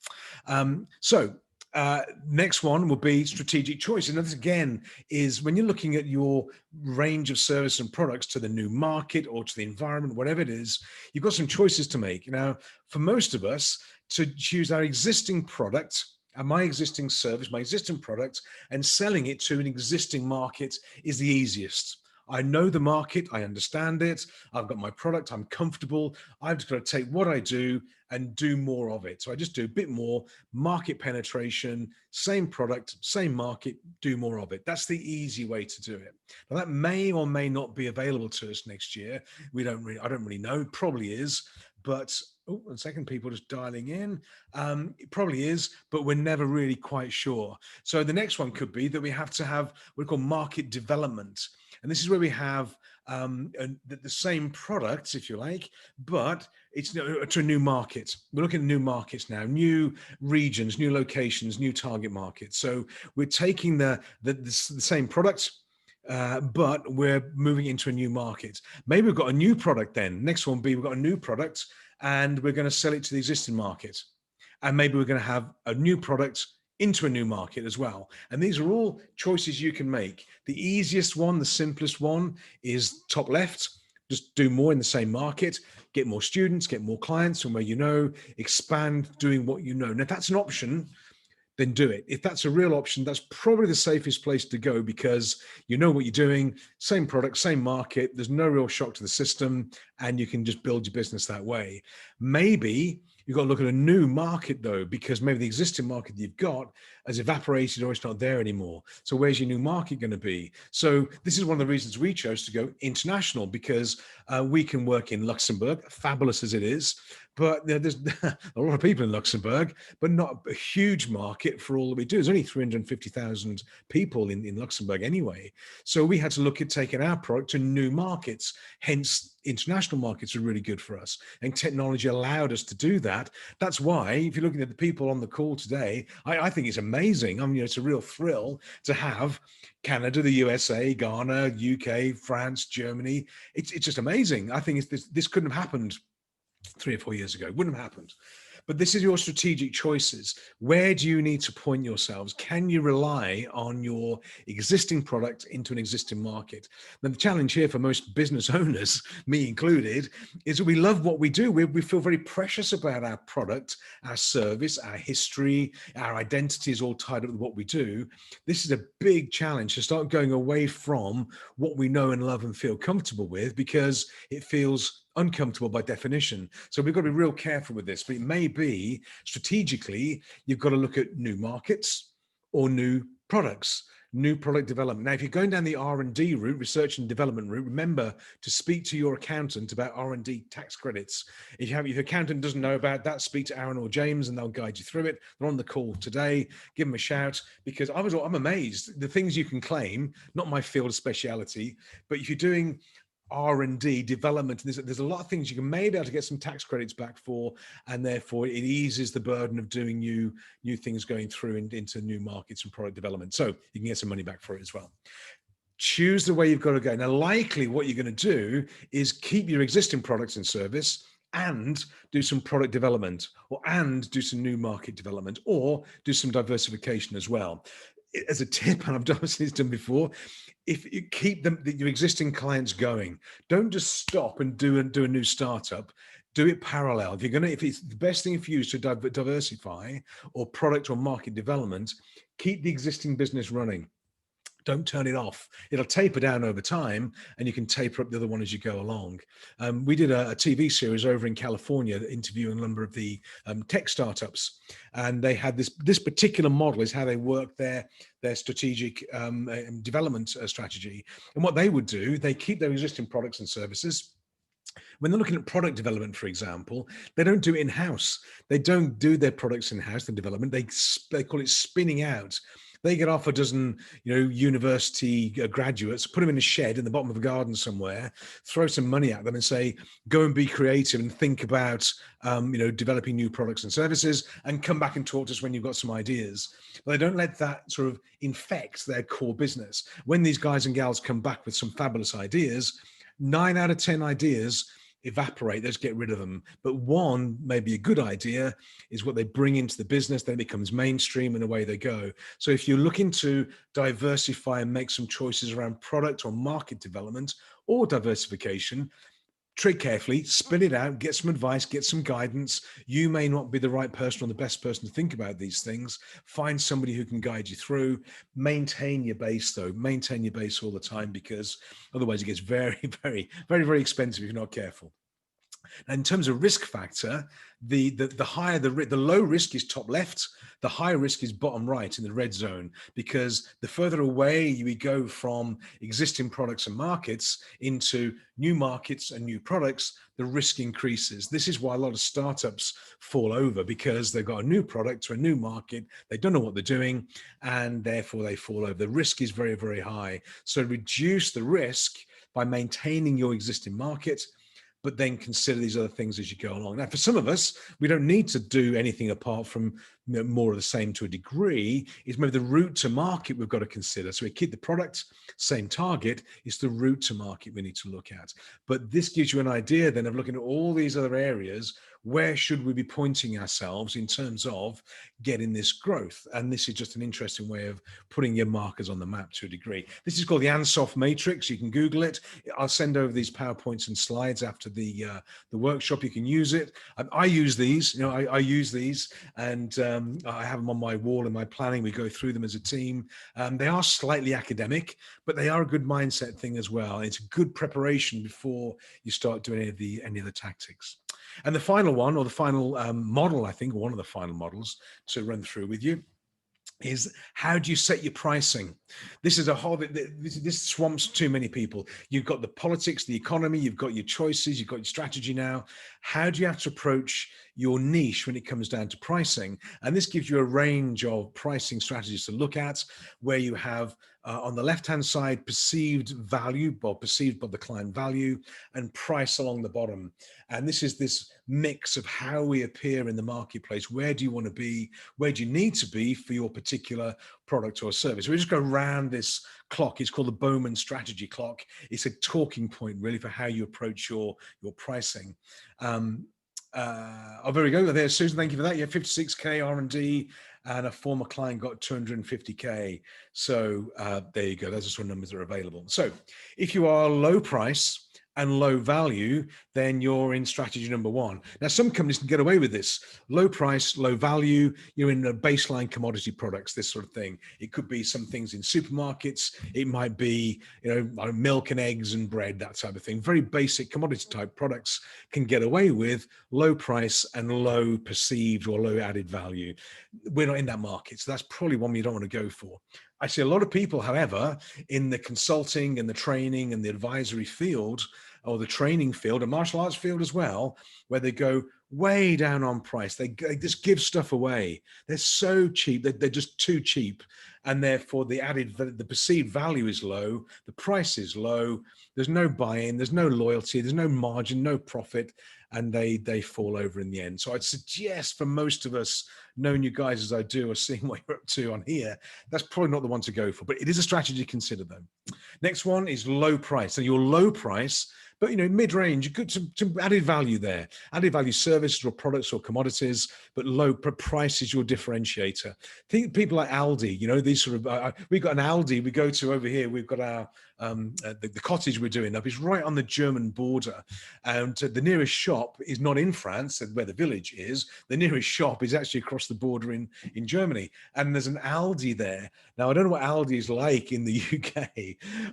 Next one will be strategic choice. And this again is when you're looking at your range of service and products to the new market or to the environment, whatever it is, you've got some choices to make. Now, for most of us, to choose our existing product and my existing service, my existing product, and selling it to an existing market is the easiest. I know the market, I understand it, I've got my product, I'm comfortable. I've just got to take what I do and do more of it. So I just do a bit more market penetration, same product, same market, do more of it. That's the easy way to do it. Now that may or may not be available to us next year. I don't really know, it probably is, but oh, 1 second, people just dialing in. It probably is, but we're never really quite sure. So the next one could be that we have to have what we call market development. And this is where we have the same products, if you like, but it's to a new market. We're looking at new markets now, new regions, new locations, new target markets. So we're taking the same products, but we're moving into a new market. Maybe we've got a new product then. Next one will be we've got a new product and we're going to sell it to the existing market. And maybe we're going to have a new product into a new market as well. And these are all choices you can make. The easiest one, the simplest one is top left. Just do more in the same market, get more students, get more clients from where you know, expand doing what you know. Now, if that's an option, then do it. If that's a real option, that's probably the safest place to go because you know what you're doing, same product, same market, there's no real shock to the system, and you can just build your business that way. Maybe you've got to look at a new market though, because maybe the existing market you've got has evaporated or it's not there anymore. So where's your new market going to be? So this is one of the reasons we chose to go international, because we can work in Luxembourg, fabulous as it is, but there's a lot of people in Luxembourg, but not a huge market for all that we do. There's only 350,000 people in Luxembourg anyway. So we had to look at taking our product to new markets, hence international markets are really good for us. And technology allowed us to do that. That's why, if you're looking at the people on the call today, I think it's amazing. I mean, it's a real thrill to have Canada, the USA, Ghana, UK, France, Germany. It's just amazing. I think this couldn't have happened 3 or 4 years ago. It wouldn't have happened. But this is your strategic choices. Where do you need to point yourselves? Can you rely on your existing product into an existing market? Now, the challenge here for most business owners, me included, is that we love what we do. We feel very precious about our product, our service, our history, our identity is all tied up with what we do. This is a big challenge to start going away from what we know and love and feel comfortable with, because it feels uncomfortable by definition. So we've got to be real careful with this, but it may be strategically, you've got to look at new markets or new products, new product development. Now, if you're going down the R&D route, research and development route, remember to speak to your accountant about R&D tax credits. If your accountant doesn't know about that, speak to Aaron or James and they'll guide you through it. They're on the call today. Give them a shout, because I'm amazed the things you can claim, not my field of speciality, but if you're doing R&D development, there's a lot of things you can maybe be able to get some tax credits back for, and therefore it eases the burden of doing new things going through into new markets and product development. So you can get some money back for it as well. Choose the way you've got to go. Now, likely what you're going to do is keep your existing products and service and do some product development, and do some new market development, or do some diversification as well. As a tip, and I've done this before, if you keep your existing clients going, don't just stop and do a new startup. Do it parallel. If it's the best thing for you is to diversify or product or market development, keep the existing business running. Don't turn it off. It'll taper down over time, and you can taper up the other one as you go along. We did a TV series over in California interviewing a number of the tech startups, and they had this particular model is how they work their strategic development strategy. And what they would do, they keep their existing products and services. When they're looking at product development, for example, they don't do it in-house. They don't do their products in-house, the development. They call it spinning out. They get off a dozen, university graduates, put them in a shed in the bottom of a garden somewhere, throw some money at them and say, go and be creative and think about, developing new products and services, and come back and talk to us when you've got some ideas. But they don't let that sort of infect their core business. When these guys and gals come back with some fabulous ideas, 9 out of 10 ideas evaporate, let's get rid of them. But one, maybe a good idea, is what they bring into the business, then it becomes mainstream and away they go. So if you're looking to diversify and make some choices around product or market development or diversification, tread carefully, spin it out, get some advice, get some guidance. You may not be the right person or the best person to think about these things. Find somebody who can guide you through. Maintain your base though. Maintain your base all the time, because otherwise it gets very, very, very, very expensive if you're not careful. Now, in terms of risk factor, the higher the low risk is top left, the higher risk is bottom right in the red zone, because the further away we go from existing products and markets into new markets and new products, the risk increases. This is why a lot of startups fall over, because they've got a new product to a new market, they don't know what they're doing, and therefore they fall over. The risk is very, very high. So reduce the risk by maintaining your existing market, but then consider these other things as you go along. Now, for some of us, we don't need to do anything apart from more of the same to a degree. It's maybe the route to market we've got to consider. So we keep the product, same target, it's the route to market we need to look at. But this gives you an idea then of looking at all these other areas. Where should we be pointing ourselves in terms of getting this growth? And this is just an interesting way of putting your markers on the map to a degree. This is called the Ansoff Matrix. You can Google it. I'll send over these PowerPoints and slides after the workshop. You can use it. I use these. I use these, and I have them on my wall in my planning. We go through them as a team. They are slightly academic, but they are a good mindset thing as well. It's a good preparation before you start doing any of the tactics. And the final one, or the final model, I think, one of the final models to run through with you, is how do you set your pricing? This is a whole, this swamps too many people. You've got the politics, the economy, you've got your choices, you've got your strategy now. How do you have to approach your niche when it comes down to pricing? And this gives you a range of pricing strategies to look at, where you have on the left-hand side, perceived value, or perceived by the client value, and price along the bottom. And this is this mix of how we appear in the marketplace. Where do you want to be? Where do you need to be for your particular product or service? We just go around this clock. It's called the Bowman strategy clock. It's a talking point really for how you approach your pricing. There we go. There's Susan. Thank you for that. Yeah, 56K R&D, and a former client got 250K. So there you go. Those are sort of numbers that are available. So if you are low price and low value, then you're in strategy number one. Now, some companies can get away with this. Low price, low value, you're in the baseline commodity products, this sort of thing. It could be some things in supermarkets. It might be, milk and eggs and bread, that type of thing. Very basic commodity type products can get away with low price and low perceived or low added value. We're not in that market. So that's probably one you don't want to go for. I see a lot of people, however, in the consulting and the training and the advisory field, or the training field and martial arts field as well, where they go way down on price. They just give stuff away. They're so cheap. They're just too cheap. And therefore the perceived value is low. The price is low. There's no buy-in. There's no loyalty. There's no margin, no profit. And they fall over in the end. So I'd suggest for most of us, knowing you guys as I do, or seeing what you're up to on here, that's probably not the one to go for, but it is a strategy to consider though. Next one is low price. So your low price but mid-range, good, some added value there, added value services or products or commodities, but low price is your differentiator. Think people like Aldi, these sort of, we've got an Aldi we go to over here. We've got our, the cottage we're doing up is right on the German border. And the nearest shop is not in France, where the village is. The nearest shop is actually across the border in Germany. And there's an Aldi there. Now, I don't know what Aldi is like in the UK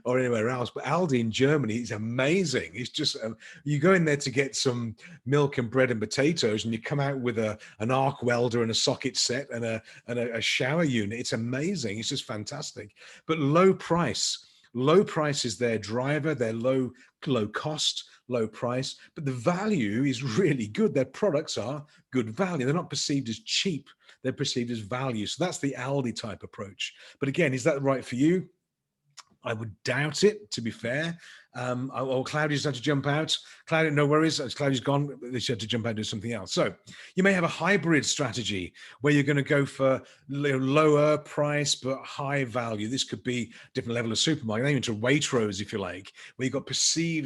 or anywhere else, but Aldi in Germany is amazing. It's just, you go in there to get some milk and bread and potatoes, and you come out with an arc welder and a socket set and a shower unit. It's amazing. It's just fantastic. But low price is their driver. They're low cost, low price, but the value is really good. Their products are good value. They're not perceived as cheap. They're perceived as value. So that's the Aldi type approach. But again, is that right for you? I would doubt it, to be fair. Claudia's had to jump out. Claudia, no worries. Claudia's gone. She had to jump out and do something else. So you may have a hybrid strategy where you're going to go for lower price but high value. This could be a different level of supermarket, even to Waitrose, if you like, where you've got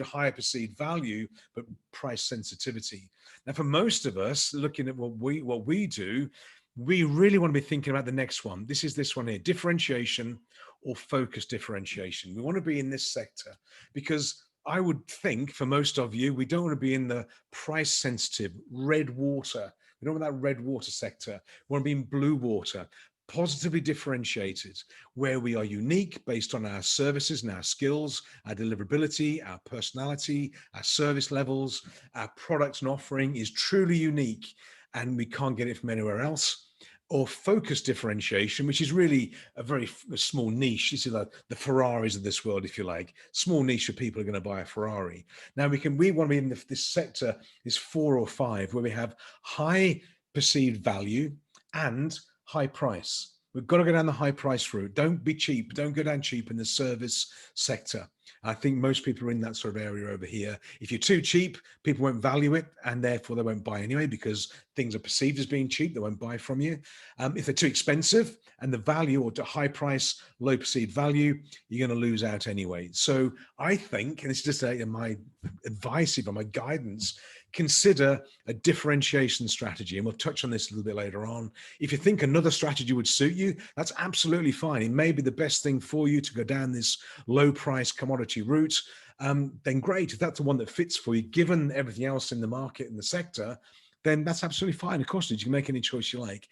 higher perceived value but price sensitivity. Now, for most of us, looking at what we do, we really want to be thinking about the next one. This is this one here, differentiation or focus differentiation. We want to be in this sector because I would think for most of you, we don't want to be in the price sensitive red water. We don't want that red water sector. We want to be in blue water, positively differentiated, where we are unique based on our services and our skills, our deliverability, our personality, our service levels, our products and offering is truly unique and we can't get it from anywhere else. Or focus differentiation, which is really a very small niche. This is like the Ferraris of this world, if you like. Small niche of people are going to buy a Ferrari. Now we want to be in this sector is 4 or 5, where we have high perceived value and high price. We've got to go down the high price route. Don't be cheap. Don't go down cheap in the service sector. I think most people are in that sort of area over here. If you're too cheap, people won't value it, and therefore they won't buy anyway because things are perceived as being cheap. They won't buy from you. If they're too expensive and the value or to high price, low perceived value, you're going to lose out anyway. So I think, and it's just my advice, even my guidance, consider a differentiation strategy. And we'll touch on this a little bit later on. If you think another strategy would suit you, that's absolutely fine. It may be the best thing for you to go down this low price commodity route. Then great. If that's the one that fits for you, given everything else in the market and the sector, then that's absolutely fine. Of course, you can make any choice you like.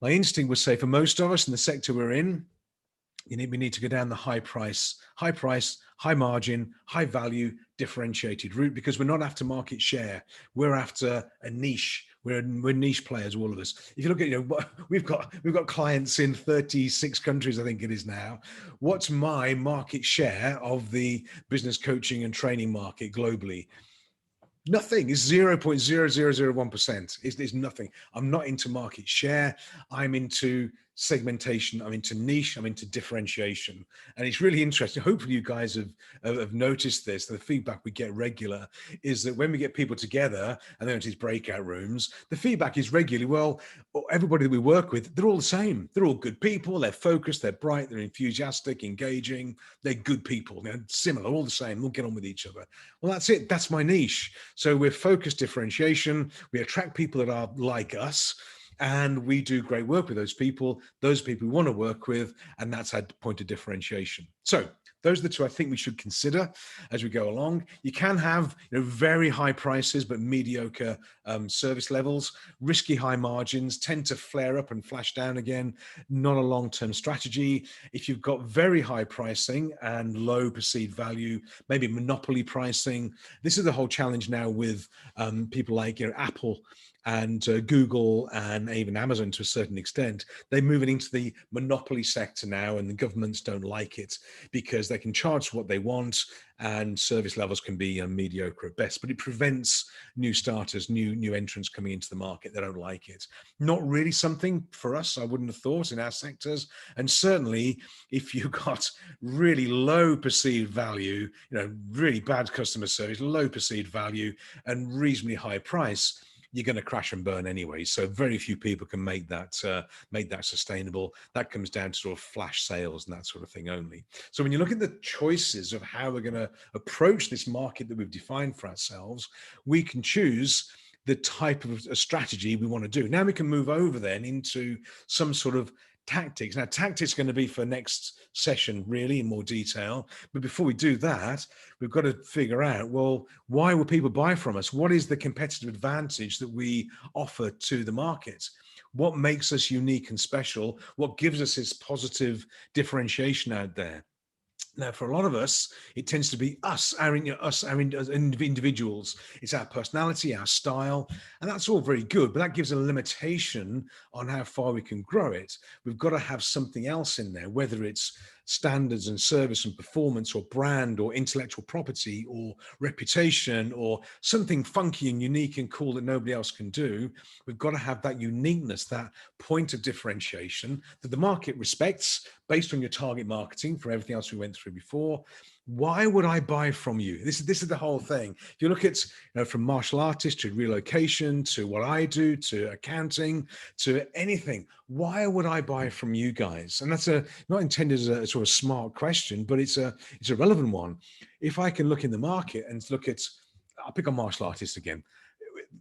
My instinct would say for most of us in the sector we're in, we need to go down the high price, high margin, high value, differentiated route, because we're not after market share. We're after a niche. We're niche players, all of us. If you look at, we've got clients in 36 countries, I think it is now. What's my market share of the business coaching and training market globally? Nothing. It's 0.0001%. It's nothing. I'm not into market share. I'm into segmentation. I'm into niche. I'm into differentiation. And it's really interesting. Hopefully you guys have noticed this. The feedback we get regular is that when we get people together and they're into these breakout rooms, the feedback is regularly, well, everybody that we work with, they're all the same. They're all good people. They're focused. They're bright. They're enthusiastic, engaging. They're good people. They're similar, all the same. They'll get on with each other. Well, that's it. That's my niche. So we're focused differentiation. We attract people that are like us, and we do great work with those people we want to work with, and that's our point of differentiation. So those are the two I think we should consider as we go along. You can have very high prices but mediocre service levels. Risky high margins tend to flare up and flash down again. Not a long-term strategy. If you've got very high pricing and low perceived value, maybe monopoly pricing. This is the whole challenge now with people like Apple and Google and even Amazon to a certain extent. They're moving into the monopoly sector now, and the governments don't like it because they can charge what they want and service levels can be mediocre at best, but it prevents new starters, new entrants coming into the market. They don't like it. Not really something for us, I wouldn't have thought, in our sectors. And certainly if you've got really low perceived value, really bad customer service, low perceived value and reasonably high price, you're going to crash and burn anyway. So very few people can make that sustainable. That comes down to sort of flash sales and that sort of thing only. So when you look at the choices of how we're going to approach this market that we've defined for ourselves, we can choose the type of a strategy we want to do. Now we can move over then into some sort of tactics. Now, tactics are going to be for next session, really, in more detail. But before we do that, we've got to figure out, well, why will people buy from us? What is the competitive advantage that we offer to the market? What makes us unique and special? What gives us this positive differentiation out there? Now, for a lot of us, it tends to be us, our individuals. It's our personality, our style, and that's all very good, but that gives a limitation on how far we can grow it. We've got to have something else in there, whether it's standards and service and performance, or brand, or intellectual property, or reputation, or something funky and unique and cool that nobody else can do. We've got to have that uniqueness, that point of differentiation that the market respects based on your target marketing for everything else we went through before. Why would I buy from you? This is the whole thing. If you look at, from martial artists to relocation, to what I do, to accounting, to anything, why would I buy from you guys? And that's not intended as a sort of smart question, but it's a relevant one. If I can look in the market and look at, I'll pick on martial artists again.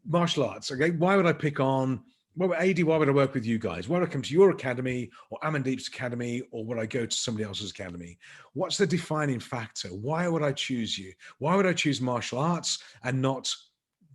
Martial arts, okay? Why would I pick on, well, AD, why would I work with you guys? Why would I come to your academy, or Amandeep's academy, or would I go to somebody else's academy? What's the defining factor? Why would I choose you? Why would I choose martial arts and not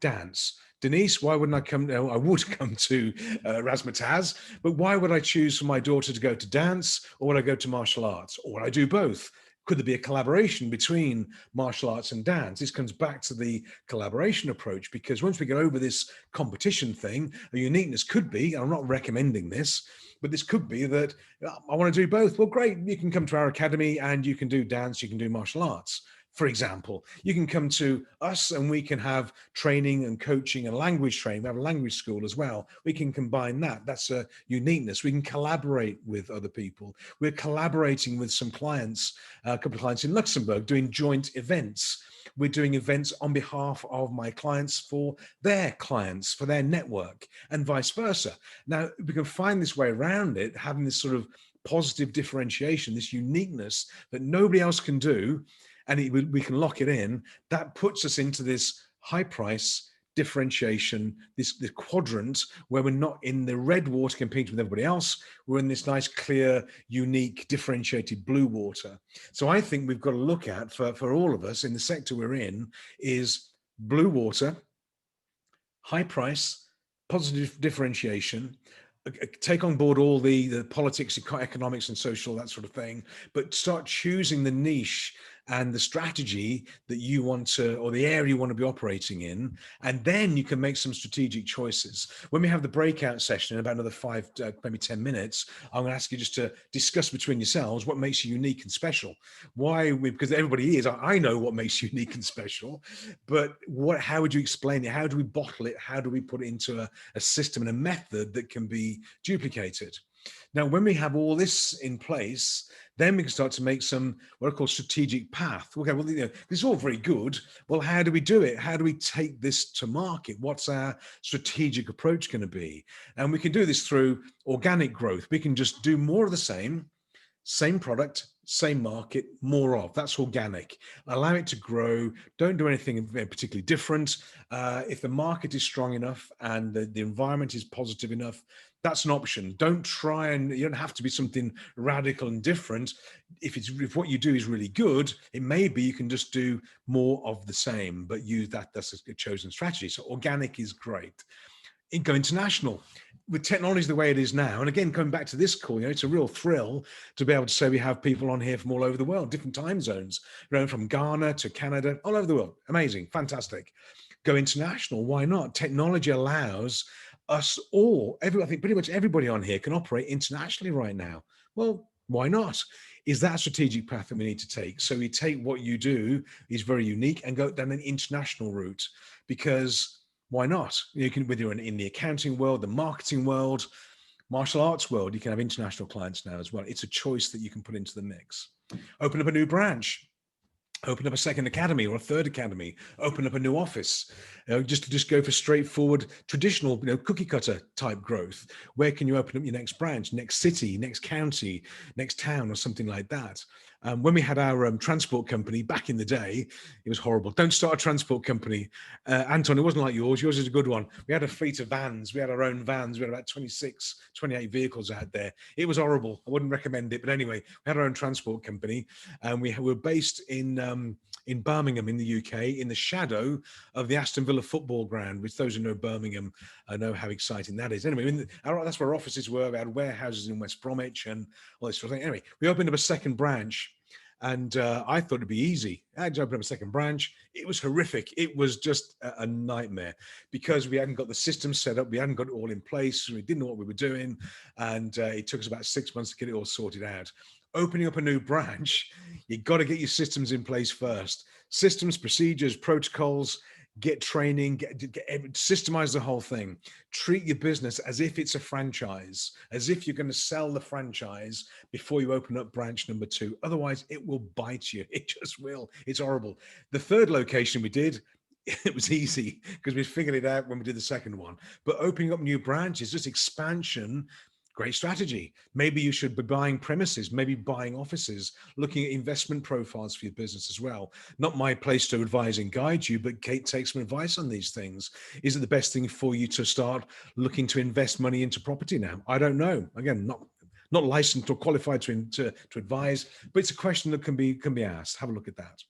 dance? Denise, why wouldn't I come? No, I would come to Razzmatazz, but why would I choose for my daughter to go to dance, or would I go to martial arts, or would I do both? Could there be a collaboration between martial arts and dance? This comes back to the collaboration approach, because once we get over this competition thing, a uniqueness could be, and I'm not recommending this, but this could be that I want to do both. Well, great, you can come to our academy and you can do dance, you can do martial arts. For example, you can come to us and we can have training and coaching and language training. We have a language school as well. We can combine that. That's a uniqueness. We can collaborate with other people. We're collaborating with some clients, a couple of clients in Luxembourg, doing joint events. We're doing events on behalf of my clients for their clients, for their network, and vice versa. Now, we can find this way around it, having this sort of positive differentiation, this uniqueness that nobody else can do, and we can lock it in. That puts us into this high price differentiation, this quadrant where we're not in the red water competing with everybody else. We're in this nice, clear, unique, differentiated blue water. So I think we've got to look at, for all of us in the sector we're in, is blue water, high price, positive differentiation, take on board all the politics, economics and social, that sort of thing, but start choosing the niche and the strategy that you want to, or the area you want to be operating in, and then you can make some strategic choices. When we have the breakout session in about another 5, maybe 10 minutes, I'm going to ask you just to discuss between yourselves what makes you unique and special. Why? Because everybody is, I know what makes you unique and special, but how would you explain it? How do we bottle it? How do we put it into a system and a method that can be duplicated? Now, when we have all this in place, then we can start to make some what I call strategic path. Okay, well, this is all very good. Well, how do we do it? How do we take this to market? What's our strategic approach going to be? And we can do this through organic growth. We can just do more of the same product, same market, more of. That's organic. Allow it to grow. Don't do anything particularly different. If the market is strong enough and the environment is positive enough, that's an option. Don't try, and you don't have to be something radical and different. If what you do is really good, it may be you can just do more of the same, but that's a chosen strategy. So organic is great. Go international. With technology the way it is now, and again, coming back to this call, it's a real thrill to be able to say we have people on here from all over the world, different time zones, from Ghana to Canada, all over the world. Amazing, fantastic. Go international. Why not? Technology allows us all, I think pretty much everybody on here can operate internationally right now. Well, why not? Is that a strategic path that we need to take? So we take what you do is very unique and go down an international route, because why not? You can, whether you're in the accounting world, the marketing world, martial arts world, you can have international clients now as well. It's a choice that you can put into the mix. Open up a new branch. Open up a second academy or a third academy, open up a new office, just go for straightforward, traditional, cookie cutter type growth. Where can you open up your next branch, next city, next county, next town, or something like that? When we had our transport company back in the day, it was horrible. Don't start a transport company. Anton, it wasn't like yours. Yours is a good one. We had a fleet of vans. We had our own vans. We had about 26, 28 vehicles out there. It was horrible. I wouldn't recommend it. But anyway, we had our own transport company, and we were based in Birmingham in the UK, in the shadow of the Aston Villa football ground, which those who know Birmingham know how exciting that is. Anyway, that's where our offices were. We had warehouses in West Bromwich and all this sort of thing. Anyway, we opened up a second branch, and I thought it'd be easy. I had to open up a second branch. It was horrific. It was just a nightmare because we hadn't got the system set up. We hadn't got it all in place. We didn't know what we were doing. And it took us about 6 months to get it all sorted out. Opening up a new branch, you got to get your systems in place first. Systems, procedures, protocols, get training, systemize the whole thing. Treat your business as if it's a franchise, as if you're going to sell the franchise before you open up branch number 2. Otherwise, it will bite you. It just will. It's horrible. The third location we did, it was easy because we figured it out when we did the second one. But opening up new branches, just expansion, great strategy. Maybe you should be buying premises, maybe buying offices, looking at investment profiles for your business as well. Not my place to advise and guide you, but Kate takes some advice on these things. Is it the best thing for you to start looking to invest money into property now? I don't know. Again, not licensed or qualified to advise, but it's a question that can be asked. Have a look at that.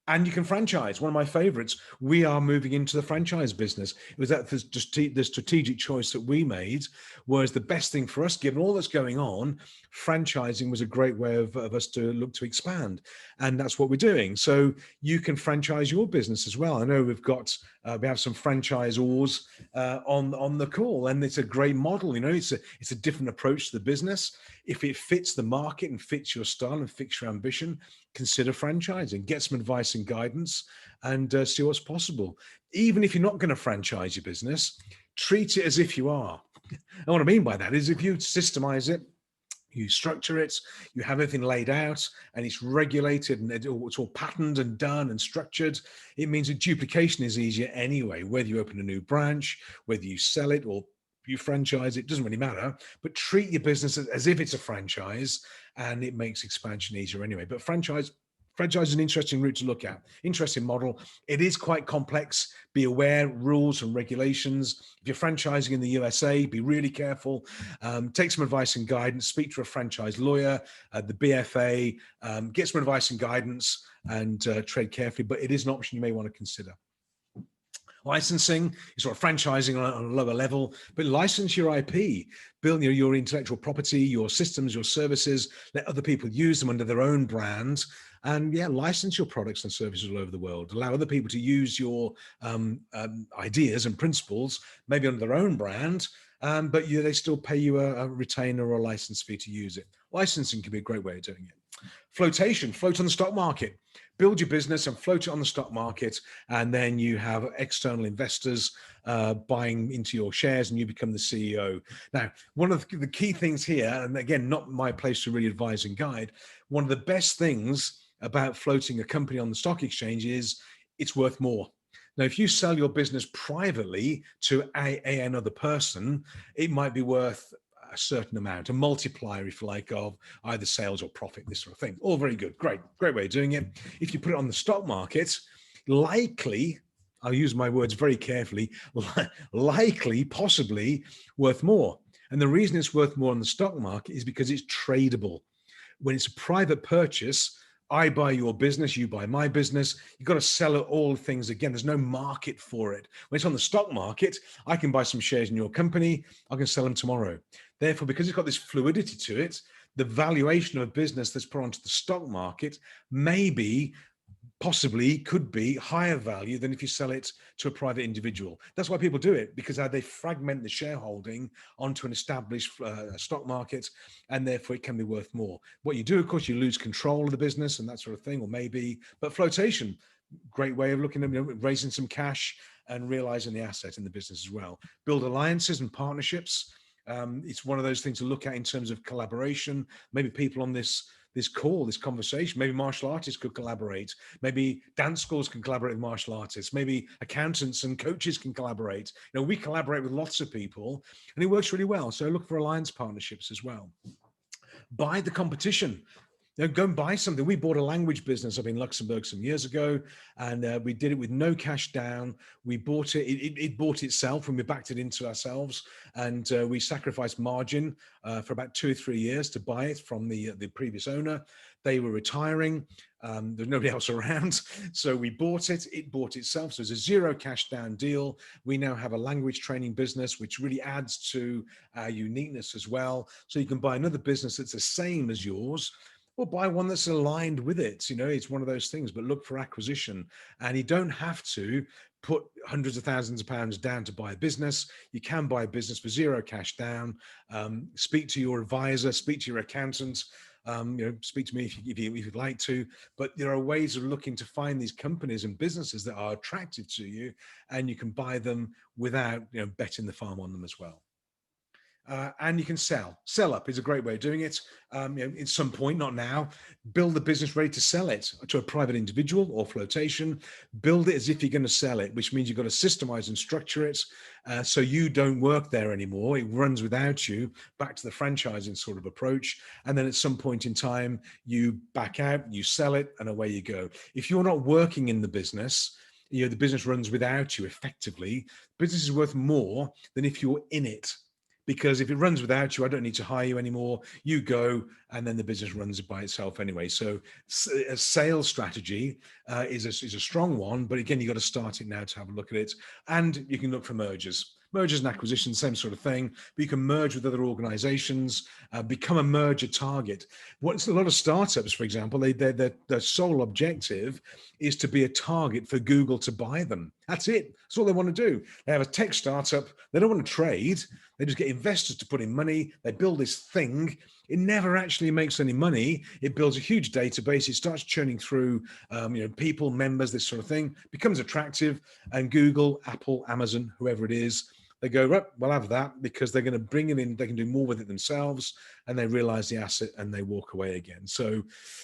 And you can franchise. One of my favorites. We are moving into the franchise business. It was that the strategic choice that we made was the best thing for us, given all that's going on. Franchising was a great way of us to look to expand. And that's what we're doing. So you can franchise your business as well. I know we have some franchisors on the call, and it's a great model. It's a different approach to the business. If it fits the market and fits your style and fits your ambition, consider franchising, get some advice and guidance, and see what's possible. Even if you're not going to franchise your business, treat it as if you are. And what I mean by that is if you systemize it, you structure it, you have everything laid out, and it's regulated, and it's all patterned and done and structured, it means that duplication is easier anyway, whether you open a new branch, whether you sell it or you franchise it, doesn't really matter, but treat your business as if it's a franchise, and it makes expansion easier anyway. But franchise is an interesting route to look at, interesting model. It is quite complex. Be aware, rules and regulations. If you're franchising in the USA, be really careful. Take some advice and guidance, speak to a franchise lawyer, the BFA, get some advice and guidance, and tread carefully, but it is an option you may want to consider. Licensing is sort of franchising on a lower level, but license your IP, build your intellectual property, your systems, your services, let other people use them under their own brand, and license your products and services all over the world. Allow other people to use your ideas and principles, maybe under their own brand, but they still pay you a retainer or a license fee to use it. Licensing can be a great way of doing it. Flotation, float on the stock market. Build your business and float it on the stock market, and then you have external investors buying into your shares, and you become the CEO. Now, one of the key things here, and again, not my place to really advise and guide, one of the best things about floating a company on the stock exchange is it's worth more. Now, if you sell your business privately to another person, it might be worth a certain amount, a multiplier, if you like, of either sales or profit, this sort of thing. All very good. Great way of doing it. If you put it on the stock market, likely, I'll use my words very carefully, likely, possibly worth more. And the reason it's worth more on the stock market is because it's tradable. When it's a private purchase, I buy your business, you buy my business. You've got to sell all things again. There's no market for it. When it's on the stock market, I can buy some shares in your company. I can sell them tomorrow. Therefore, because it's got this fluidity to it, the valuation of a business that's put onto the stock market possibly could be higher value than if you sell it to a private individual. That's why people do it, because they fragment the shareholding onto an established stock market, and therefore it can be worth more. What you do, of course, you lose control of the business and that sort of thing, or maybe, but flotation, great way of looking at raising some cash and realizing the asset in the business as well. Build alliances and partnerships. It's one of those things to look at in terms of collaboration. Maybe people on this this call, this conversation. Maybe martial artists could collaborate. Maybe dance schools can collaborate with martial artists. Maybe accountants and coaches can collaborate. We collaborate with lots of people, and it works really well. So look for alliance partnerships as well. Buy the competition. Go and buy something. We bought a language business up in Luxembourg some years ago, and we did it with no cash down. We bought it. It bought itself, and we backed it into ourselves, and we sacrificed margin for about 2 or 3 years to buy it from the previous owner. They were retiring. There's nobody else around, so we bought it. It bought itself. So it's a zero cash down deal. We now have a language training business, which really adds to our uniqueness as well. So you can buy another business that's the same as yours, or buy one that's aligned with it. It's one of those things, but look for acquisition. And you don't have to put hundreds of thousands of pounds down to buy a business. You can buy a business for zero cash down. Speak to your advisor, speak to your accountant, speak to me if you'd like to. But there are ways of looking to find these companies and businesses that are attractive to you, and you can buy them without betting the farm on them as well. And you can sell up is a great way of doing it. At some point, not now, build the business ready to sell it to a private individual or flotation. Build it as if you're going to sell it, which means you've got to systemize and structure it so you don't work there anymore. It runs without you, back to the franchising sort of approach. And then at some point in time, you back out, you sell it, and away you go. If you're not working in the business, the business runs without you effectively. Business is worth more than if you're in it. Because if it runs without you, I don't need to hire you anymore. You go, and then the business runs by itself anyway. So a sales strategy is a strong one, but again, you've got to start it now to have a look at it. And you can look for mergers. Mergers and acquisitions, same sort of thing. But you can merge with other organizations, become a merger target. What's a lot of startups, for example, their sole objective is to be a target for Google to buy them. That's it. That's all they want to do. They have a tech startup. They don't want to trade. They just get investors to put in money. They build this thing. It never actually makes any money. It builds a huge database. It starts churning through, people, members, this sort of thing, becomes attractive. And Google, Apple, Amazon, whoever it is, they go, right, we'll have that because they're going to bring it in. They can do more with it themselves, and they realize the asset and they walk away again. So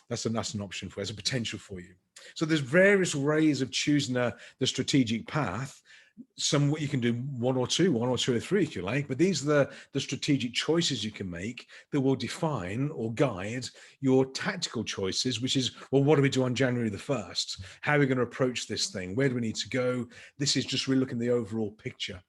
that's an option for you. There's a potential for you. So there's various ways of choosing the strategic path. Some you can do one or two or three if you like, but these are the strategic choices you can make that will define or guide your tactical choices, which is, well, what do we do on January the 1st? How are we going to approach this thing? Where do we need to go? This is just really looking at the overall picture.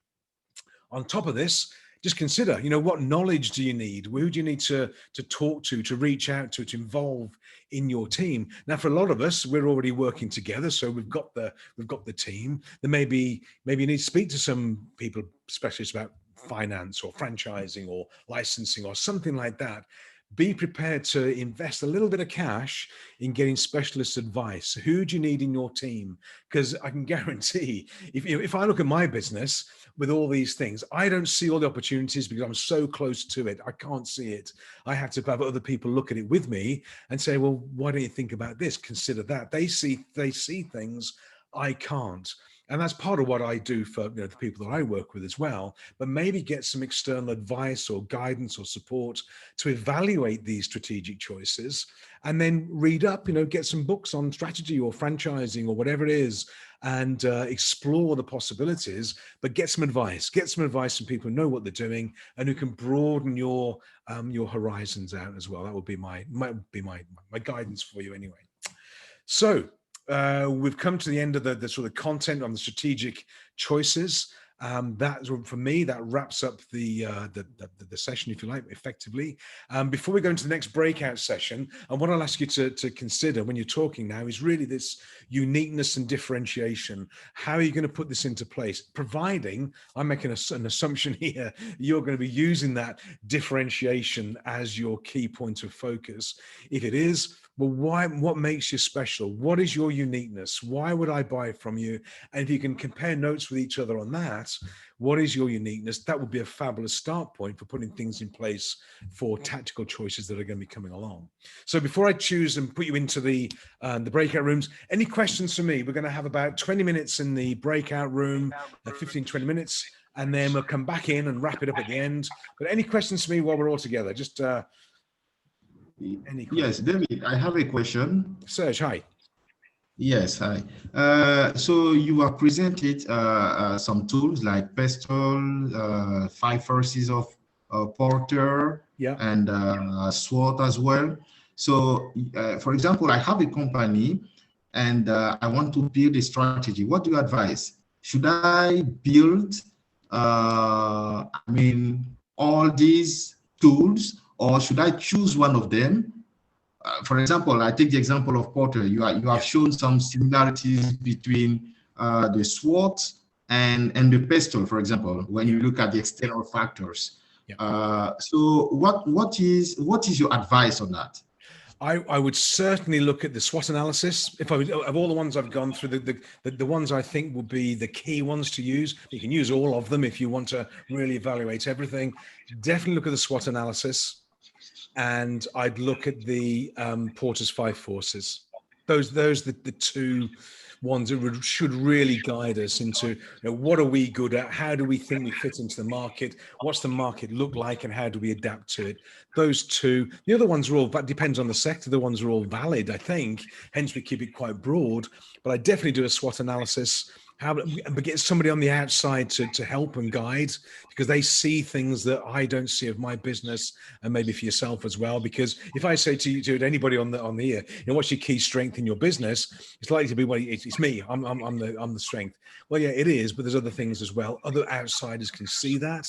On top of this, just consider, what knowledge do you need? Who do you need to talk to reach out to involve in your team? Now, for a lot of us, we're already working together, so we've got the team. Then maybe you need to speak to some people, specialists about finance or franchising or licensing or something like that. Be prepared to invest a little bit of cash in getting specialist advice. Who do you need in your team? Because I can guarantee, if I look at my business with all these things, I don't see all the opportunities because I'm so close to it. I can't see it. I have to have other people look at it with me and say, well, why don't you think about this? Consider that. They see things I can't. And that's part of what I do for the people that I work with as well, but maybe get some external advice or guidance or support to evaluate these strategic choices, and then read up, get some books on strategy or franchising or whatever it is, and explore the possibilities, but get some advice from people who know what they're doing and who can broaden your horizons out as well. That would be my guidance for you anyway. So, we've come to the end of the sort of content on the strategic choices. That, for me, that wraps up the session, if you like, effectively. Before we go into the next breakout session, and what I'll ask you to consider when you're talking now is really this uniqueness and differentiation. How are you going to put this into place? Providing, I'm making an assumption here, you're going to be using that differentiation as your key point of focus. If it is, well, why? What makes you special? What is your uniqueness? Why would I buy from you? And if you can compare notes with each other on that, what is your uniqueness? That would be a fabulous start point for putting things in place for tactical choices that are going to be coming along. So before I choose and put you into the breakout rooms, any questions for me? We're going to have about 20 minutes in the breakout room, 15, 20 minutes, and then we'll come back in and wrap it up at the end. But any questions for me while we're all together? Just... Any
Yes,
questions?
David, I have a question.
Serge, hi.
Yes, hi. So you have presented some tools like PESTLE, 5 forces of Porter,
Yeah.
and SWOT as well. So, for example, I have a company and I want to build a strategy. What do you advise? Should I build, all these tools, or should I choose one of them? For example, I take the example of Porter. You have shown some similarities between the SWOT and the PESTLE, for example, when you look at the external factors. So what is your advice on that?
I would certainly look at the SWOT analysis. If I would, of all the ones I've gone through, the ones I think will be the key ones to use. You can use all of them if you want to really evaluate everything. Definitely look at the SWOT analysis, and I'd look at the Porter's 5 forces. Those the two ones that should really guide us into, what are we good at? How do we think we fit into the market? What's the market look like, and how do we adapt to it? Those two. The other ones are all, that depends on the sector. The ones are all valid, I think. Hence, we keep it quite broad. But I definitely do a SWOT analysis. But get somebody on the outside to help and guide, because they see things that I don't see of my business, and maybe for yourself as well. Because if I say to anybody on the ear, what's your key strength in your business? It's likely to be, well, it's me. I'm the strength. Well, yeah, it is, but there's other things as well. Other outsiders can see that.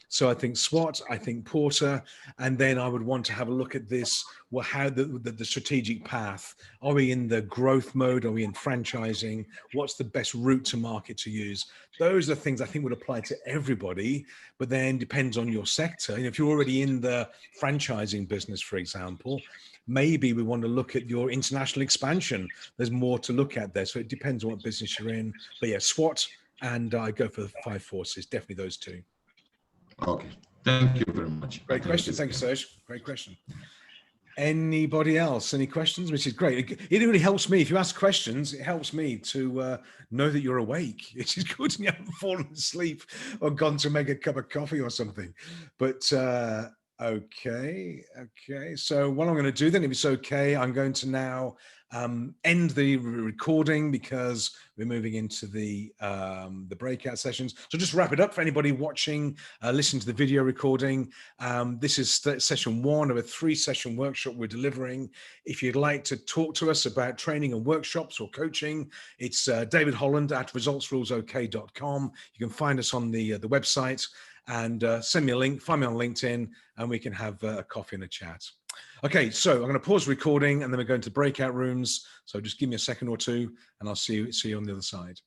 So I think SWOT, I think Porter, and then I would want to have a look at this. Well, how the strategic path. Are we in the growth mode? Are we in franchising? What's the best route to market to use? Those are things I think would apply to everybody, but then depends on your sector. If you're already in the franchising business, for example, maybe we want to look at your international expansion. There's more to look at there. So it depends on what business you're in. But yeah, SWOT, and I go for the 5 forces, definitely those two.
Okay, thank you very much.
Great question. Thank you, Serge. Great question. Anybody else? Any questions? Which is great. It really helps me. If you ask questions, it helps me to know that you're awake. Which is good, and you haven't fallen asleep or gone to make a cup of coffee or something. But okay. So what I'm going to do then, if it's okay, I'm going to now end the recording, because we're moving into the breakout sessions. So just wrap it up for anybody watching, listen to the video recording. This is session 1 of a 3-session workshop we're delivering. If you'd like to talk to us about training and workshops or coaching, it's David Holland at resultsrulesok.com. You can find us on the website, and send me a link, find me on LinkedIn, and we can have a coffee and a chat. Okay, so I'm going to pause recording, and then we're going to breakout rooms. So just give me a second or two, and I'll see you on the other side.